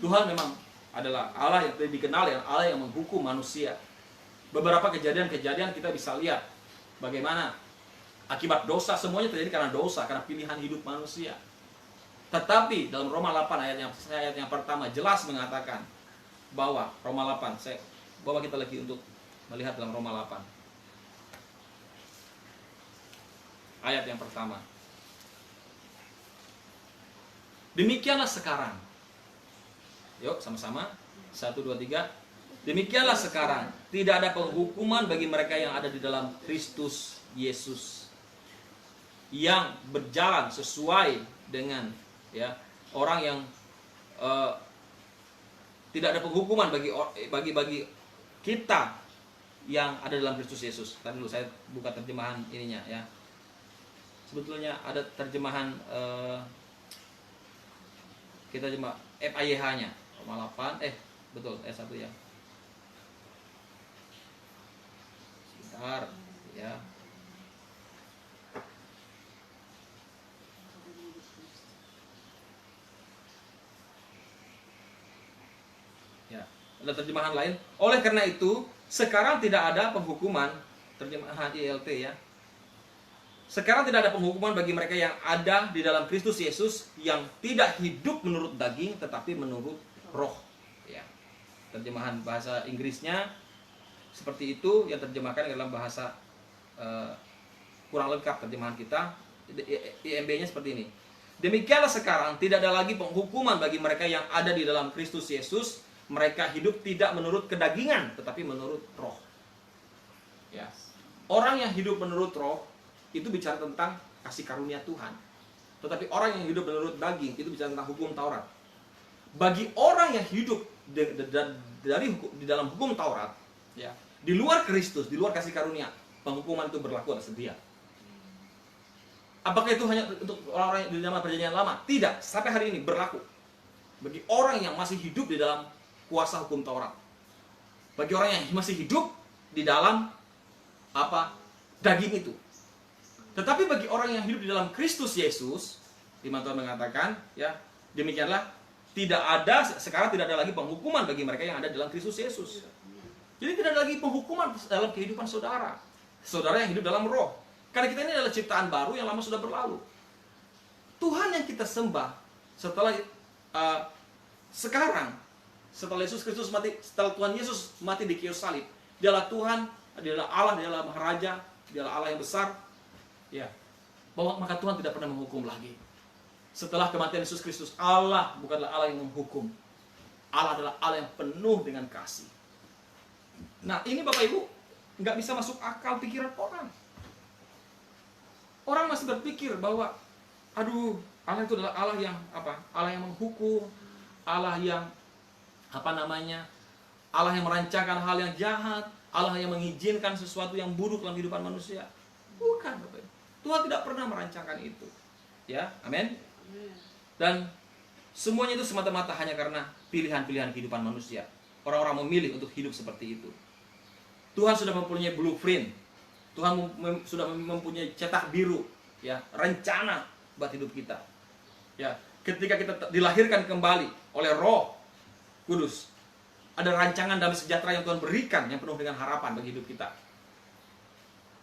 Tuhan memang adalah Allah yang dikenal dengan Allah yang menghukum manusia. Beberapa kejadian-kejadian kita bisa lihat bagaimana akibat dosa, semuanya terjadi karena dosa, karena pilihan hidup manusia. Tetapi dalam Roma 8 ayat yang pertama jelas mengatakan bahwa Roma 8, saya bawa kita lagi untuk melihat dalam Roma 8. Ayat yang pertama. Demikianlah sekarang. Yuk sama-sama. 1, 2, 3. Demikianlah sekarang. Tidak ada penghukuman bagi mereka yang ada di dalam Kristus Yesus, yang berjalan sesuai dengan, ya, orang yang tidak ada penghukuman bagi kita yang ada dalam Kristus Yesus. Tadi dulu saya buka terjemahan ininya, ya. Sebetulnya ada terjemahan kita cuma FAYH-nya Roma 8, betul, S1 ya. Sebentar, ya. Ya, ada terjemahan lain. Oleh karena itu, sekarang tidak ada penghukuman, terjemahan ILT ya. Sekarang tidak ada penghukuman bagi mereka yang ada di dalam Kristus Yesus, yang tidak hidup menurut daging tetapi menurut roh, ya. Terjemahan bahasa Inggrisnya, seperti itu yang terjemahkan dalam bahasa kurang lengkap terjemahan kita. IMB-nya seperti ini. Demikianlah sekarang tidak ada lagi penghukuman bagi mereka yang ada di dalam Kristus Yesus. Mereka hidup tidak menurut kedagingan, tetapi menurut roh. Ya. Orang yang hidup menurut roh itu bicara tentang kasih karunia Tuhan. Tetapi orang yang hidup menurut daging itu bicara tentang hukum Taurat. Bagi orang yang hidup di dalam hukum Taurat, ya, di luar Kristus, di luar kasih karunia, penghukuman itu berlaku atas dia. Apakah itu hanya untuk orang-orang di dalam perjanjian lama? Tidak, sampai hari ini berlaku bagi orang yang masih hidup di dalam kuasa hukum Taurat. Bagi orang yang masih hidup di dalam daging itu. Tetapi bagi orang yang hidup di dalam Kristus Yesus, Firman Tuhan mengatakan, ya, demikianlah sekarang tidak ada lagi penghukuman bagi mereka yang ada dalam Kristus Yesus. Jadi tidak ada lagi penghukuman dalam kehidupan saudara. Saudara yang hidup dalam roh. Karena kita ini adalah ciptaan baru yang lama sudah berlalu. Tuhan yang kita sembah setelah Yesus Kristus mati, setelah Tuhan Yesus mati di kayu salib, Dialah Tuhan, Dialah Allah, Dialah Maharaja, Dialah Allah yang besar. Ya, bahwa maka Tuhan tidak pernah menghukum lagi. Setelah kematian Yesus Kristus, Allah bukanlah Allah yang menghukum. Allah adalah Allah yang penuh dengan kasih. Nah, ini Bapak Ibu nggak bisa masuk akal pikiran orang. Orang masih berpikir bahwa, aduh, Allah itu adalah Allah yang Allah yang menghukum, Allah yang Allah yang merancangkan hal yang jahat, Allah yang mengizinkan sesuatu yang buruk dalam kehidupan manusia. Bukan, Bapak Ibu. Tuhan tidak pernah merancangkan itu. Ya, amin. Dan semuanya itu semata-mata hanya karena pilihan-pilihan kehidupan manusia. Orang-orang memilih untuk hidup seperti itu. Tuhan sudah mempunyai blueprint. Tuhan sudah mempunyai cetak biru, ya, rencana buat hidup kita. Ya, ketika kita dilahirkan kembali oleh Roh Kudus, ada rancangan damai sejahtera yang Tuhan berikan yang penuh dengan harapan bagi hidup kita.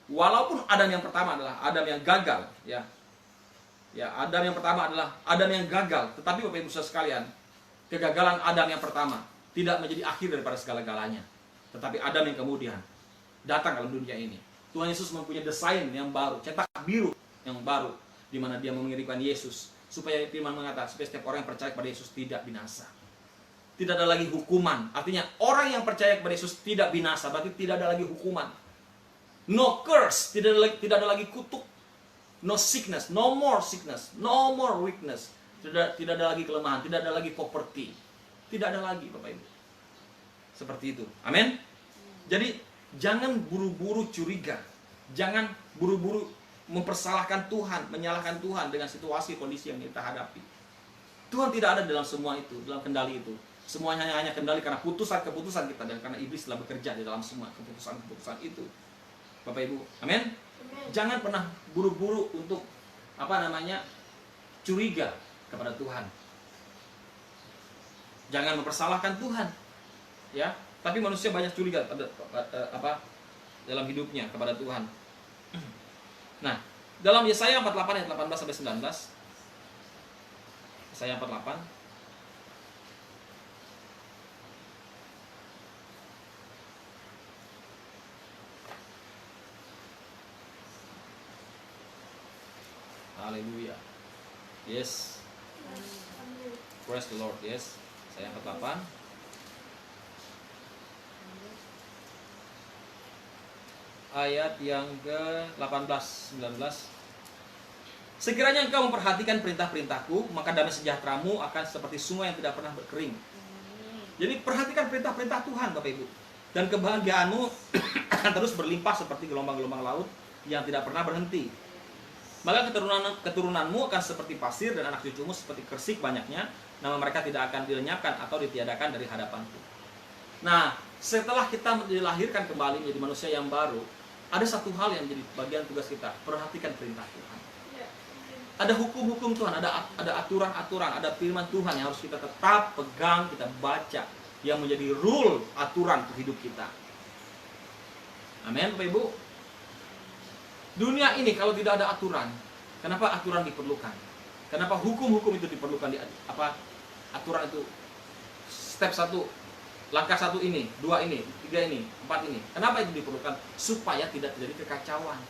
Walaupun Adam yang pertama adalah Adam yang gagal, ya. Ya, Adam yang pertama adalah Adam yang gagal, tetapi Bapak Ibu Saudara sekalian, kegagalan Adam yang pertama tidak menjadi akhir daripada segala-galanya. Tetapi Adam yang kemudian datang dalam dunia ini. Tuhan Yesus mempunyai desain yang baru, cetak biru yang baru, di mana Dia mengirimkan Yesus supaya firman mengatakan supaya setiap orang yang percaya kepada Yesus tidak binasa. Tidak ada lagi hukuman. Artinya orang yang percaya kepada Yesus tidak binasa, berarti tidak ada lagi hukuman. No curse, tidak ada lagi kutuk. No sickness, no more sickness, no more weakness. Tidak ada lagi kelemahan, tidak ada lagi poverty. Tidak ada lagi, Bapak Ibu. Seperti itu. Amin. Jadi jangan buru-buru curiga. Jangan buru-buru mempersalahkan Tuhan, menyalahkan Tuhan dengan situasi kondisi yang kita hadapi. Tuhan tidak ada dalam semua itu, dalam kendali itu. Semuanya hanya kendali karena keputusan kita dan karena iblis telah bekerja di dalam semua keputusan itu. Bapak Ibu, amin. Jangan pernah buru-buru untuk curiga kepada Tuhan. Jangan mempersalahkan Tuhan. Ya, tapi manusia banyak curiga dalam hidupnya kepada Tuhan. Nah, dalam Yesaya 48 ayat 18 sampai 19. Yesaya 48. Haleluya. Yes. Praise the Lord. Yes. Yesaya 48. Ayat yang ke-18, 19. Sekiranya engkau memperhatikan perintah-perintahku, maka damai sejahteramu akan seperti sungai yang tidak pernah berkering. Jadi perhatikan perintah-perintah Tuhan, Bapak Ibu. Dan kebahagiaanmu akan terus berlimpah seperti gelombang-gelombang laut yang tidak pernah berhenti. Maka keturunanmu akan seperti pasir dan anak cucumu seperti kersik banyaknya. Nama mereka tidak akan dilenyapkan atau ditiadakan dari hadapanku. Nah, setelah kita dilahirkan kembali menjadi manusia yang baru, ada satu hal yang menjadi bagian tugas kita, perhatikan perintah Tuhan. Ada hukum-hukum Tuhan, ada aturan-aturan, ada firman Tuhan yang harus kita tetap pegang, kita baca, yang menjadi rule, aturan untuk hidup kita. Amin, Bapak Ibu. Dunia ini kalau tidak ada aturan, kenapa aturan diperlukan? Kenapa hukum-hukum itu diperlukan? Aturan itu step 1, Langkah 1 ini, 2 ini, 3 ini, 4 ini. Kenapa itu diperlukan? Supaya tidak terjadi kekacauan.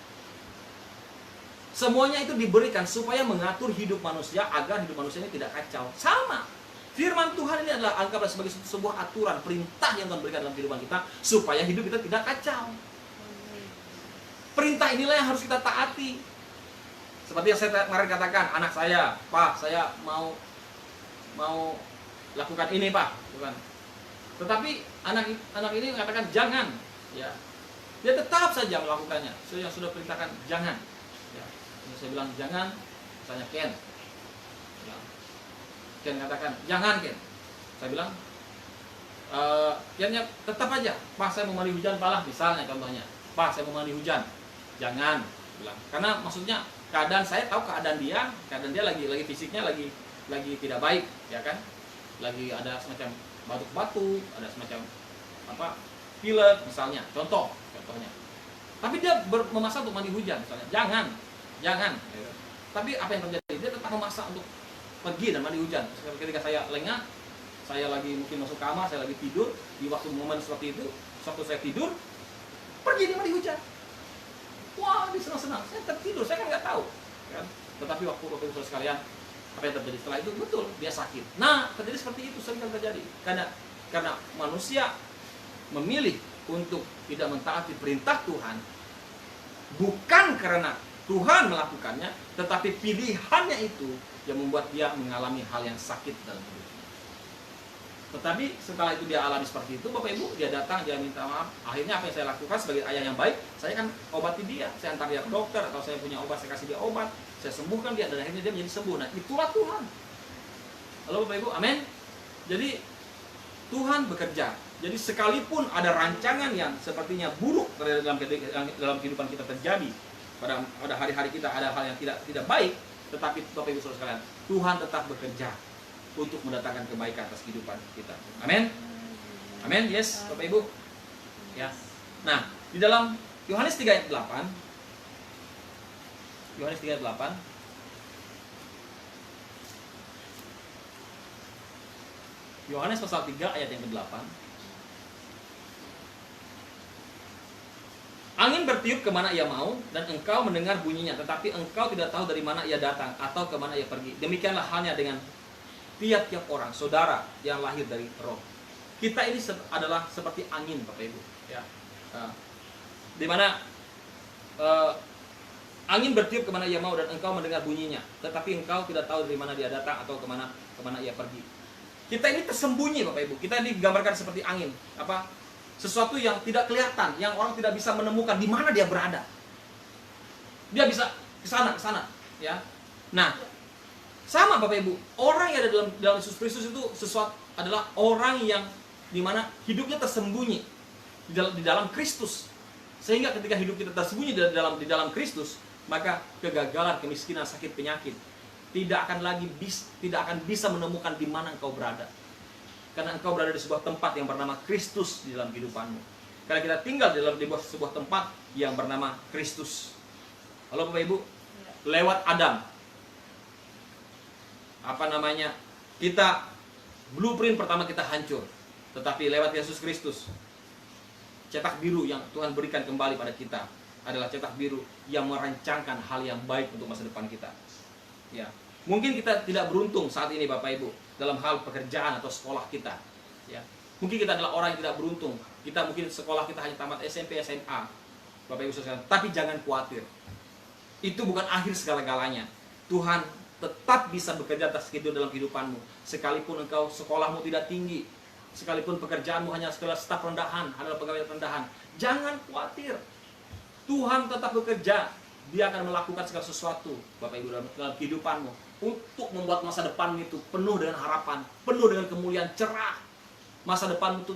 Semuanya itu diberikan supaya mengatur hidup manusia agar hidup manusia ini tidak kacau. Sama. Firman Tuhan ini adalah anggaplah sebagai sebuah aturan, perintah yang Tuhan berikan dalam kehidupan kita supaya hidup kita tidak kacau. Perintah inilah yang harus kita taati. Seperti yang saya kemarin katakan, anak saya, Pak, saya mau lakukan ini, Pak, bukan. Tetapi anak ini mengatakan jangan, ya. Dia tetap saja melakukannya. Saya yang sudah perintahkan jangan. Ya. Saya bilang jangan, misalnya Ken. Ya. Ken katakan jangan, Ken. Saya bilang Kennya tetap aja, Pak, saya mau mandi hujan, Pak lah, misalnya contohnya. Pak, saya mau mandi hujan. Jangan, bilang. Karena maksudnya keadaan saya tahu keadaan dia lagi fisiknya lagi tidak baik, ya kan? Lagi ada semacam batuk-batuk, ada semacam pilek misalnya, contohnya. Tapi dia memaksa untuk mandi hujan misalnya. Jangan. Ya. Tapi apa yang terjadi? Dia tetap memaksa untuk pergi dan mandi hujan. Ketika saya lengah, saya lagi mungkin masuk kamar, saya lagi tidur, di waktu momen seperti itu, waktu saya tidur, pergi dia mandi hujan. Wah, dia senang-senang. Saya tertidur, saya kan nggak tahu, kan? Tetapi waktu itu sekalian, apa yang terjadi setelah itu? Betul, dia sakit. Nah, terjadi seperti itu, sering terjadi. Karena manusia memilih untuk tidak mentaati perintah Tuhan, bukan karena Tuhan melakukannya, tetapi pilihannya itu yang membuat dia mengalami hal yang sakit dalam hidup. Tetapi setelah itu dia alami seperti itu, Bapak Ibu, dia datang, dia minta maaf. Akhirnya apa yang saya lakukan sebagai ayah yang baik, saya kan obati dia, saya antar dia ke dokter, atau saya punya obat, saya kasih dia obat, saya sembuhkan dia, dan akhirnya dia menjadi sembuh. Nah, itulah Tuhan. Halo Bapak Ibu, amin. Jadi Tuhan bekerja. Jadi sekalipun ada rancangan yang sepertinya buruk dalam kehidupan kita terjadi, pada hari-hari kita ada hal yang tidak baik, tetapi Bapak Ibu Saudara sekalian, Tuhan tetap bekerja untuk mendatangkan kebaikan atas kehidupan kita. Amin. Amin. Yes, Bapak Ibu. Ya. Nah, di dalam Yohanes 3 ayat 8, Yohanes 3 ayat 8, Yohanes pasal 3 ayat yang ke-8. Angin bertiup kemana ia mau, dan engkau mendengar bunyinya, tetapi engkau tidak tahu dari mana ia datang atau kemana ia pergi. Demikianlah halnya dengan tiap-tiap orang, saudara yang lahir dari roh. Kita ini adalah seperti angin, Bapak Ibu. Ya. Di mana angin bertiup kemana ia mau dan engkau mendengar bunyinya, tetapi engkau tidak tahu dari mana dia datang atau kemana ia pergi. Kita ini tersembunyi, Bapak Ibu. Kita ini digambarkan seperti angin. Sesuatu yang tidak kelihatan, yang orang tidak bisa menemukan di mana dia berada. Dia bisa ke sana, ya. Nah, sama Bapak Ibu, orang yang ada dalam Yesus Kristus itu adalah orang yang dimana hidupnya tersembunyi di dalam Kristus. Sehingga ketika hidup kita tersembunyi di dalam Kristus, maka kegagalan, kemiskinan, sakit, penyakit tidak akan bisa menemukan di mana engkau berada. Karena engkau berada di sebuah tempat yang bernama Kristus di dalam kehidupanmu. Karena kita tinggal di sebuah tempat yang bernama Kristus. Halo Bapak Ibu, lewat Adam, kita blueprint pertama kita hancur, tetapi lewat Yesus Kristus, cetak biru yang Tuhan berikan kembali pada kita adalah cetak biru yang merancangkan hal yang baik untuk masa depan kita. Ya, mungkin kita tidak beruntung saat ini Bapak Ibu dalam hal pekerjaan atau sekolah kita. Ya, mungkin kita adalah orang yang tidak beruntung. Kita mungkin sekolah kita hanya tamat SMP, SMA, Bapak Ibu sekalian. Tapi jangan khawatir, itu bukan akhir segala-galanya. Tuhan tetap bisa bekerja atas dalam kehidupanmu. Sekalipun engkau sekolahmu tidak tinggi, sekalipun pekerjaanmu hanya sekelas staf rendahan, adalah pegawai rendahan, jangan khawatir. Tuhan tetap bekerja. Dia akan melakukan segala sesuatu, Bapak Ibu, dalam kehidupanmu, untuk membuat masa depan itu penuh dengan harapan, penuh dengan kemuliaan, cerah. Masa depan itu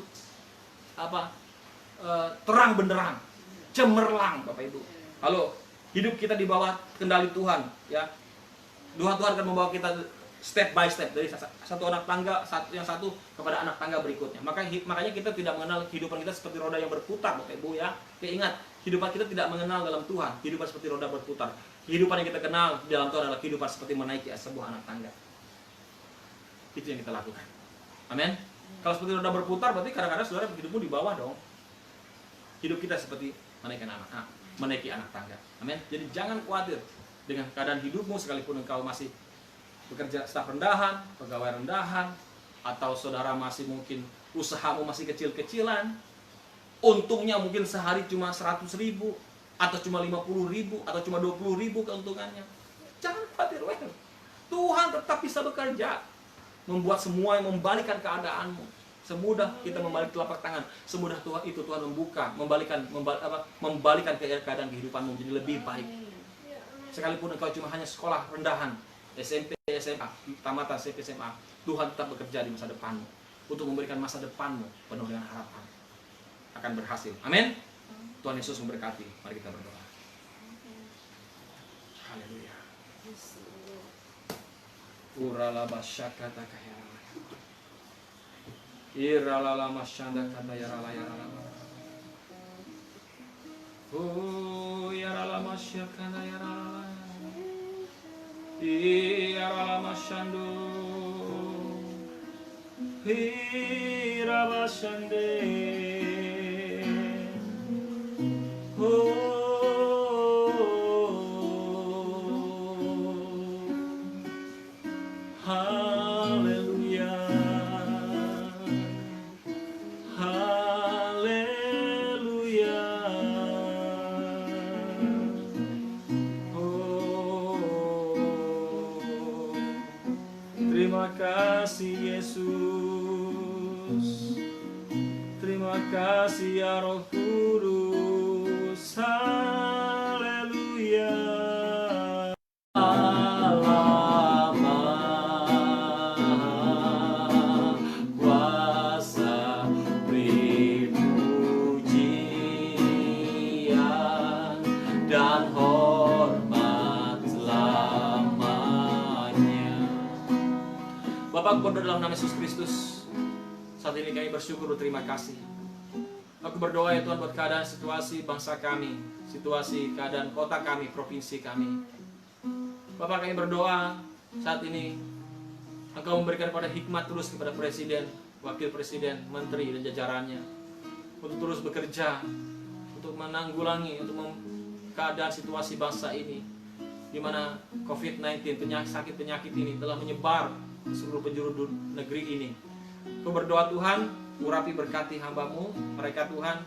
terang benderang, cemerlang, Bapak Ibu. Halo, hidup kita di bawah kendali Tuhan, ya. Tuhan akan membawa kita step by step dari satu anak tangga yang satu kepada anak tangga berikutnya. Makanya kita tidak mengenal kehidupan kita seperti roda yang berputar, Bapak Ibu, ya. Ingat, kehidupan kita tidak mengenal dalam Tuhan, kehidupan seperti roda berputar. Kehidupan yang kita kenal di dalam Tuhan adalah kehidupan seperti menaiki sebuah anak tangga. Itu yang kita lakukan. Amin. Kalau seperti roda berputar, berarti kadang-kadang saudara hidupmu di bawah dong. Hidup kita seperti menaiki anak tangga. Amin. Jadi jangan khawatir dengan keadaan hidupmu, sekalipun engkau masih bekerja staf rendahan, pegawai rendahan, atau saudara masih mungkin usahamu masih kecil-kecilan, untungnya mungkin sehari cuma 100.000, atau cuma 50.000, atau cuma 20.000 keuntungannya. Jangan khawatir, Tuhan tetap bisa bekerja, membuat semua yang membalikan keadaanmu. Semudah kita membalik telapak tangan, semudah Tuhan itu Tuhan membalikan keadaan kehidupanmu menjadi lebih baik. Sekalipun engkau cuma hanya sekolah rendahan, SMP, SMA, tamatan SMP, SMA, Tuhan tetap bekerja di masa depanmu untuk memberikan masa depanmu penuh dengan harapan akan berhasil. Amin. Tuhan Yesus memberkati. Mari kita berdoa. Haleluya. Urala basyakata kaya. Irala masyanda kata yarala yarala. Yarala masyakata yarala. Yarala masyando. Irabashande. Terima kasih Yesus, terima kasih ya Roh Kudus, haleluya. Kuasa beri pujian dan hormat selamanya. Bapak, berdoa dalam nama Yesus Kristus, saat ini kami bersyukur, berterima kasih. Aku berdoa ya Tuhan buat keadaan situasi bangsa kami, situasi keadaan kota kami, provinsi kami. Bapak, kami berdoa saat ini Engkau memberikan pada hikmat terus kepada Presiden, Wakil Presiden, Menteri dan jajarannya untuk terus bekerja, untuk menanggulangi, untuk keadaan situasi bangsa ini, di mana COVID-19, sakit penyakit ini telah menyebar di seluruh penjuru negeri ini. Aku berdoa Tuhan, urapi berkati hamba-Mu, mereka Tuhan,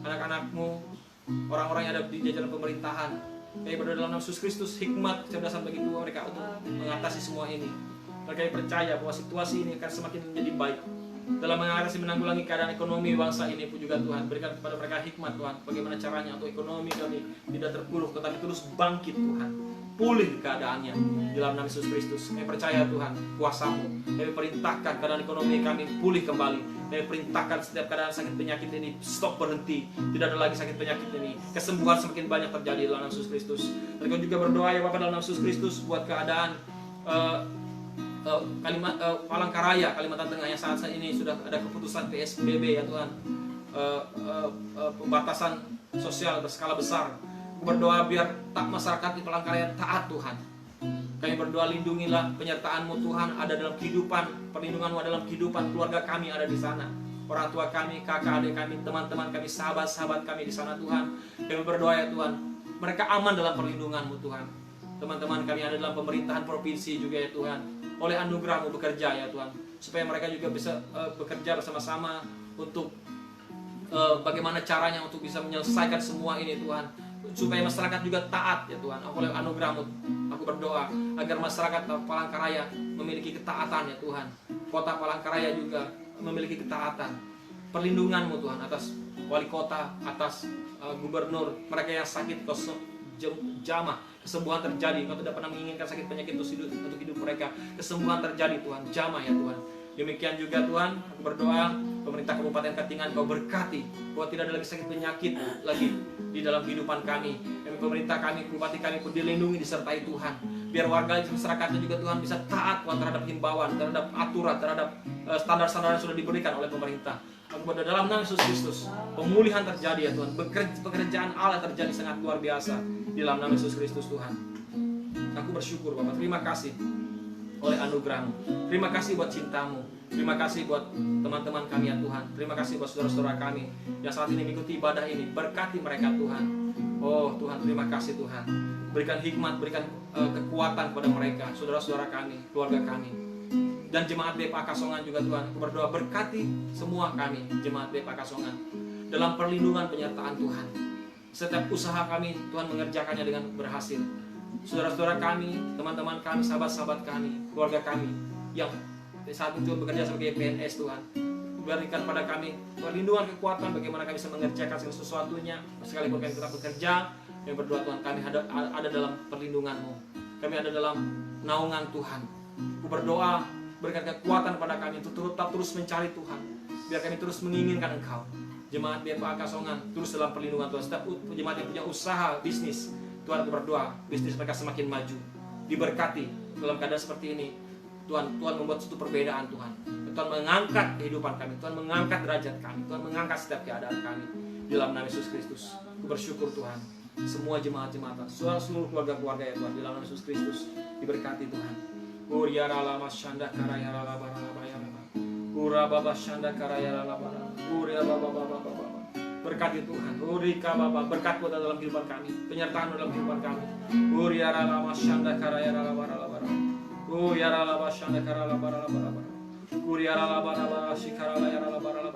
anak-anak-Mu, orang-orang yang ada di jajaran pemerintahan. Kami berdoa dalam nama Yesus Kristus, hikmat, kecerdasan bagi Tuhan mereka untuk mengatasi semua ini. Mereka percaya bahwa situasi ini akan semakin menjadi baik. Dalam mengatasi menanggulangi keadaan ekonomi bangsa ini pun juga Tuhan, berikan kepada mereka hikmat Tuhan, bagaimana caranya untuk ekonomi kami tidak terpuruk tetapi terus bangkit Tuhan, pulih keadaannya di dalam nama Yesus Kristus. Kami percaya Tuhan kuasa-Mu, kami perintahkan keadaan ekonomi kami pulih kembali. Kami perintahkan setiap keadaan sakit penyakit ini stop, berhenti, tidak ada lagi sakit penyakit ini, kesembuhan semakin banyak terjadi dalam nama Yesus Kristus. Dan kami juga berdoa ya Bapak dalam nama Yesus Kristus buat keadaan Palangkaraya, Kalimantan Tengah yang saat ini sudah ada keputusan PSBB ya Tuhan, pembatasan sosial berskala besar. Berdoa biar masyarakat di Palangkaraya taat Tuhan. Kami berdoa lindungilah, penyertaan-Mu Tuhan ada dalam kehidupan, perlindungan-Mu ada dalam kehidupan keluarga kami ada di sana, orang tua kami, kakak adik kami, teman-teman kami, sahabat-sahabat kami di sana Tuhan. Kami berdoa ya Tuhan, mereka aman dalam perlindungan-Mu Tuhan. Teman-teman kami ada dalam pemerintahan provinsi juga ya Tuhan, oleh anugerah-Mu bekerja ya Tuhan, supaya mereka juga bisa bekerja bersama-sama untuk bagaimana caranya untuk bisa menyelesaikan semua ini Tuhan, supaya masyarakat juga taat ya Tuhan. Oleh anugerah-Mu aku berdoa agar masyarakat Palangkaraya memiliki ketaatan ya Tuhan, kota Palangkaraya juga memiliki ketaatan, perlindungan-Mu Tuhan atas wali kota, atas gubernur, mereka yang sakit jamah, kesembuhan terjadi. Kau tidak pernah menginginkan sakit penyakit untuk hidup mereka, kesembuhan terjadi Tuhan, jamah ya Tuhan. Demikian juga Tuhan, aku berdoa pemerintah Kabupaten Katingan Kau berkati bahwa tidak ada lagi sakit penyakit lagi di dalam kehidupan kami. Pemerintah kami, bupati kami pun dilindungi, disertai Tuhan. Biar warga masyarakatnya juga Tuhan bisa taat Tuhan terhadap himbauan, terhadap aturan, terhadap standar-standar yang sudah diberikan oleh pemerintah. Aku berdoa dalam nama Yesus Kristus, pemulihan terjadi ya Tuhan, pekerjaan Allah terjadi sangat luar biasa di dalam nama Yesus Kristus Tuhan. Aku bersyukur Bapak, terima kasih oleh anugerah-Mu, terima kasih buat cinta-Mu, Terima kasih buat teman-teman kami ya Tuhan. Terima kasih buat saudara-saudara kami yang saat ini mengikuti ibadah ini. Berkati mereka Tuhan. Oh Tuhan, terima kasih Tuhan. Berikan hikmat, berikan kekuatan kepada mereka, saudara-saudara kami, keluarga kami. Dan jemaat BPA Kasongan juga Tuhan, aku berdoa berkati semua kami, jemaat BPA Kasongan, dalam perlindungan penyertaan Tuhan. Setiap usaha kami, Tuhan mengerjakannya dengan berhasil. Saudara-saudara kami, teman-teman kami, sahabat-sahabat kami, keluarga kami yang saat itu bekerja sebagai PNS Tuhan, berikan pada kami perlindungan, kekuatan bagaimana kami bisa mengerjakan segala sesuatunya sekalipun kami tetap bekerja. Kami berdoa Tuhan, kami ada dalam perlindungan-Mu, kami ada dalam naungan Tuhan. Aku berdoa berikan kekuatan pada kami untuk tetap terus mencari Tuhan, biar kami terus menginginkan Engkau. Jemaat BPA Kasongan terus dalam perlindungan Tuhan. Setiap jemaat yang punya usaha bisnis, Tuhan aku berdoa bisnis mereka semakin maju, diberkati dalam keadaan seperti ini. Tuhan membuat suatu perbedaan Tuhan. Tuhan mengangkat kehidupan kami, Tuhan mengangkat derajat kami, Tuhan mengangkat setiap keadaan kami di dalam nama Yesus Kristus. Aku bersyukur Tuhan, semua jemaat-jemaat, seluruh keluarga-keluarga ya Tuhan, di dalam nama Yesus Kristus diberkati Tuhan. Uriarala masyanda karayara labarala bayarala. Urababa syanda karayara labarala. Uriababa. Berkati Tuhan, Urika Bapa, berkat buat dalam kehidupan kami, penyertaan dalam kehidupan kami. Uriarala masyanda karayara labarala. Uriarala masyanda karayara labarala. Uriarala barala shikarala yarala barala.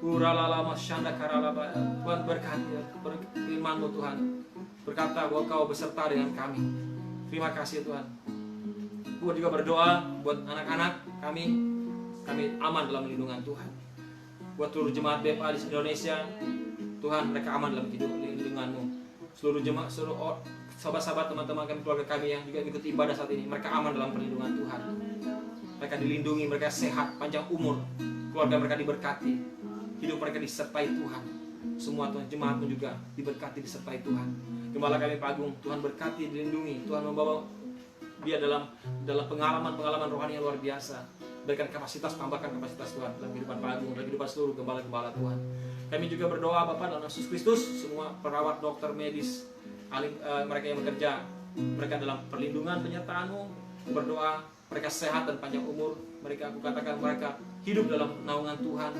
Uralala masyanda karala. Tuhan berkati firman-Mu Tuhan. Berkata bahwa Kau beserta dengan kami. Terima kasih Tuhan. Aku juga berdoa buat anak-anak kami aman dalam lindungan Tuhan. Buat seluruh jemaat BPA di Indonesia, Tuhan mereka aman dalam lindungan-Mu. Seluruh jemaat, seluruh sahabat-sahabat, teman-teman kami, keluarga kami yang juga ikut ibadah saat ini, mereka aman dalam perlindungan Tuhan. Mereka dilindungi, mereka sehat, panjang umur, keluarga mereka diberkati, hidup mereka disertai Tuhan. Semua Tuhan, jemaat-Mu juga diberkati, disertai Tuhan. Gembala kami Pak Agung, Tuhan berkati, dilindungi, Tuhan membawa dia dalam pengalaman rohani yang luar biasa. Berikan kapasitas, tambahkan kapasitas Tuhan dalam kehidupan Pak Agung, dalam kehidupan seluruh gembala-gembala Tuhan. Kami juga berdoa Bapak dalam Yesus Kristus, semua perawat, dokter, medis, mereka yang bekerja, mereka dalam perlindungan penyertaan-Mu. Aku berdoa mereka sehat dan panjang umur. Aku katakan mereka hidup dalam naungan Tuhan.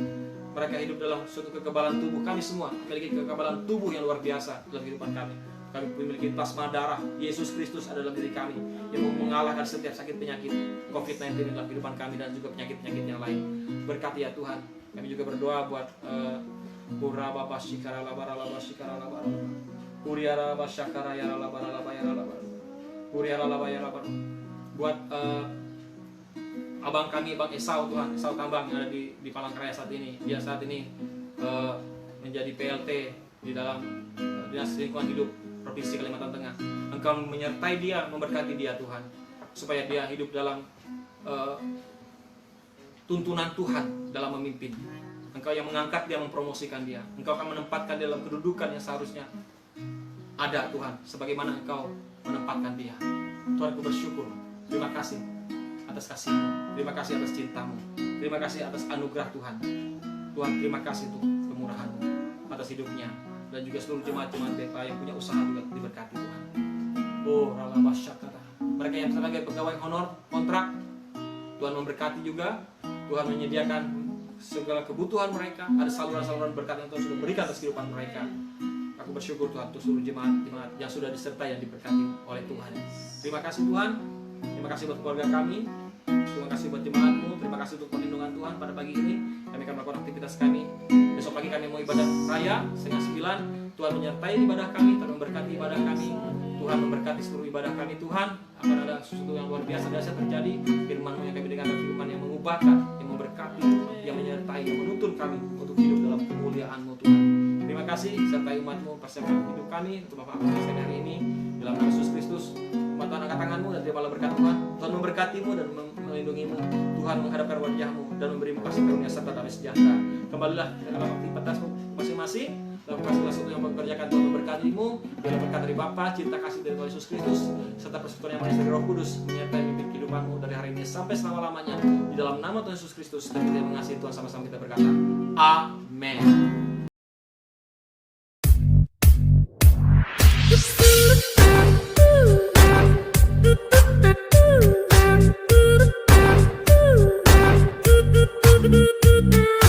Mereka hidup dalam suatu kekebalan tubuh. Kami semua memiliki kekebalan tubuh yang luar biasa dalam kehidupan kami. Kami memiliki plasma darah Yesus Kristus ada dalam diri kami yang mengalahkan setiap sakit penyakit COVID-19 dalam kehidupan kami dan juga penyakit-penyakit yang lain. Berkati ya Tuhan. Kami juga berdoa buat Urababa Shikara Labarala Shikara Labarala. Uriara Bashakara Yara Labarala Bayara Labarala. Uriara Labayara Labarala. Buat abang kami, Bang Esau Tuhan, Esau Tambang yang ada di Palangkaraya saat ini. Dia saat ini menjadi PLT di dalam Dinas Lingkungan Hidup Provinsi Kalimantan Tengah. Engkau menyertai dia, memberkati dia Tuhan, supaya dia hidup dalam tuntunan Tuhan dalam memimpin. Engkau yang mengangkat dia, mempromosikan dia. Engkau akan menempatkan dia dalam kedudukan yang seharusnya ada Tuhan, sebagaimana Engkau menempatkan dia. Tuhan, aku bersyukur. Terima kasih atas kasih-Mu, terima kasih atas cinta-Mu, terima kasih atas anugerah Tuhan. Tuhan, terima kasih untuk kemurahan-Mu atas hidupnya dan juga seluruh jemaat-jemaat BPA yang punya usaha juga diberkati Tuhan. Oh, ralabasyakata. Mereka yang sebagai pegawai honor kontrak, Tuhan memberkati juga. Tuhan menyediakan segala kebutuhan mereka. Ada saluran-saluran berkat yang Tuhan sudah berikan atas kehidupan mereka. Aku bersyukur Tuhan untuk seluruh jemaat-jemaat yang sudah disertai dan diberkati oleh Tuhan. Terima kasih Tuhan. Terima kasih buat keluarga kami. Terima kasih buat jemaat-Mu. Terima kasih untuk perlindungan Tuhan pada pagi ini. Kami akan melakukan aktivitas kami. Besok pagi kami mau ibadah raya 8:30. Tuhan menyertai ibadah kami. Tuhan memberkati ibadah kami. Tuhan memberkati seluruh ibadah kami. Tuhan, akan ada sesuatu yang luar biasa dahsyat terjadi. Firman-Mu yang kami dengarkan, firman yang mengubahkan, yang memberkati, yang menyertai, yang menuntun kami untuk hidup dalam kemuliaan-Mu Tuhan. Terima kasih sertai umat-Mu, persiapkan hidup kami untuk Bapak Apostol hari ini dalam nama Yesus Kristus. Umat Tuhan, angkat tangan-Mu dan terimalah berkat Tuhan. Tuhan memberkati-Mu dan melindungi-Mu. Tuhan menghadapkan wajah-Mu dan memberi-Mu kasih karunia serta damai sejahtera. Kembalilah ke dalam aktivitas-Mu masing-masing. Lakukan segala sesuatu yang mengerjakan. Tuhan memberkati-Mu. Biarlah berkat dari Bapa, cinta kasih dari Tuhan Yesus Kristus, serta persekutuan yang manis dari Roh Kudus menyertai mimpi kehidupan-Mu dari hari ini sampai selama-lamanya. Di dalam nama Tuhan Yesus Kristus, dan kita mengasihi Tuhan, sama-sama kita berkata, Amin. na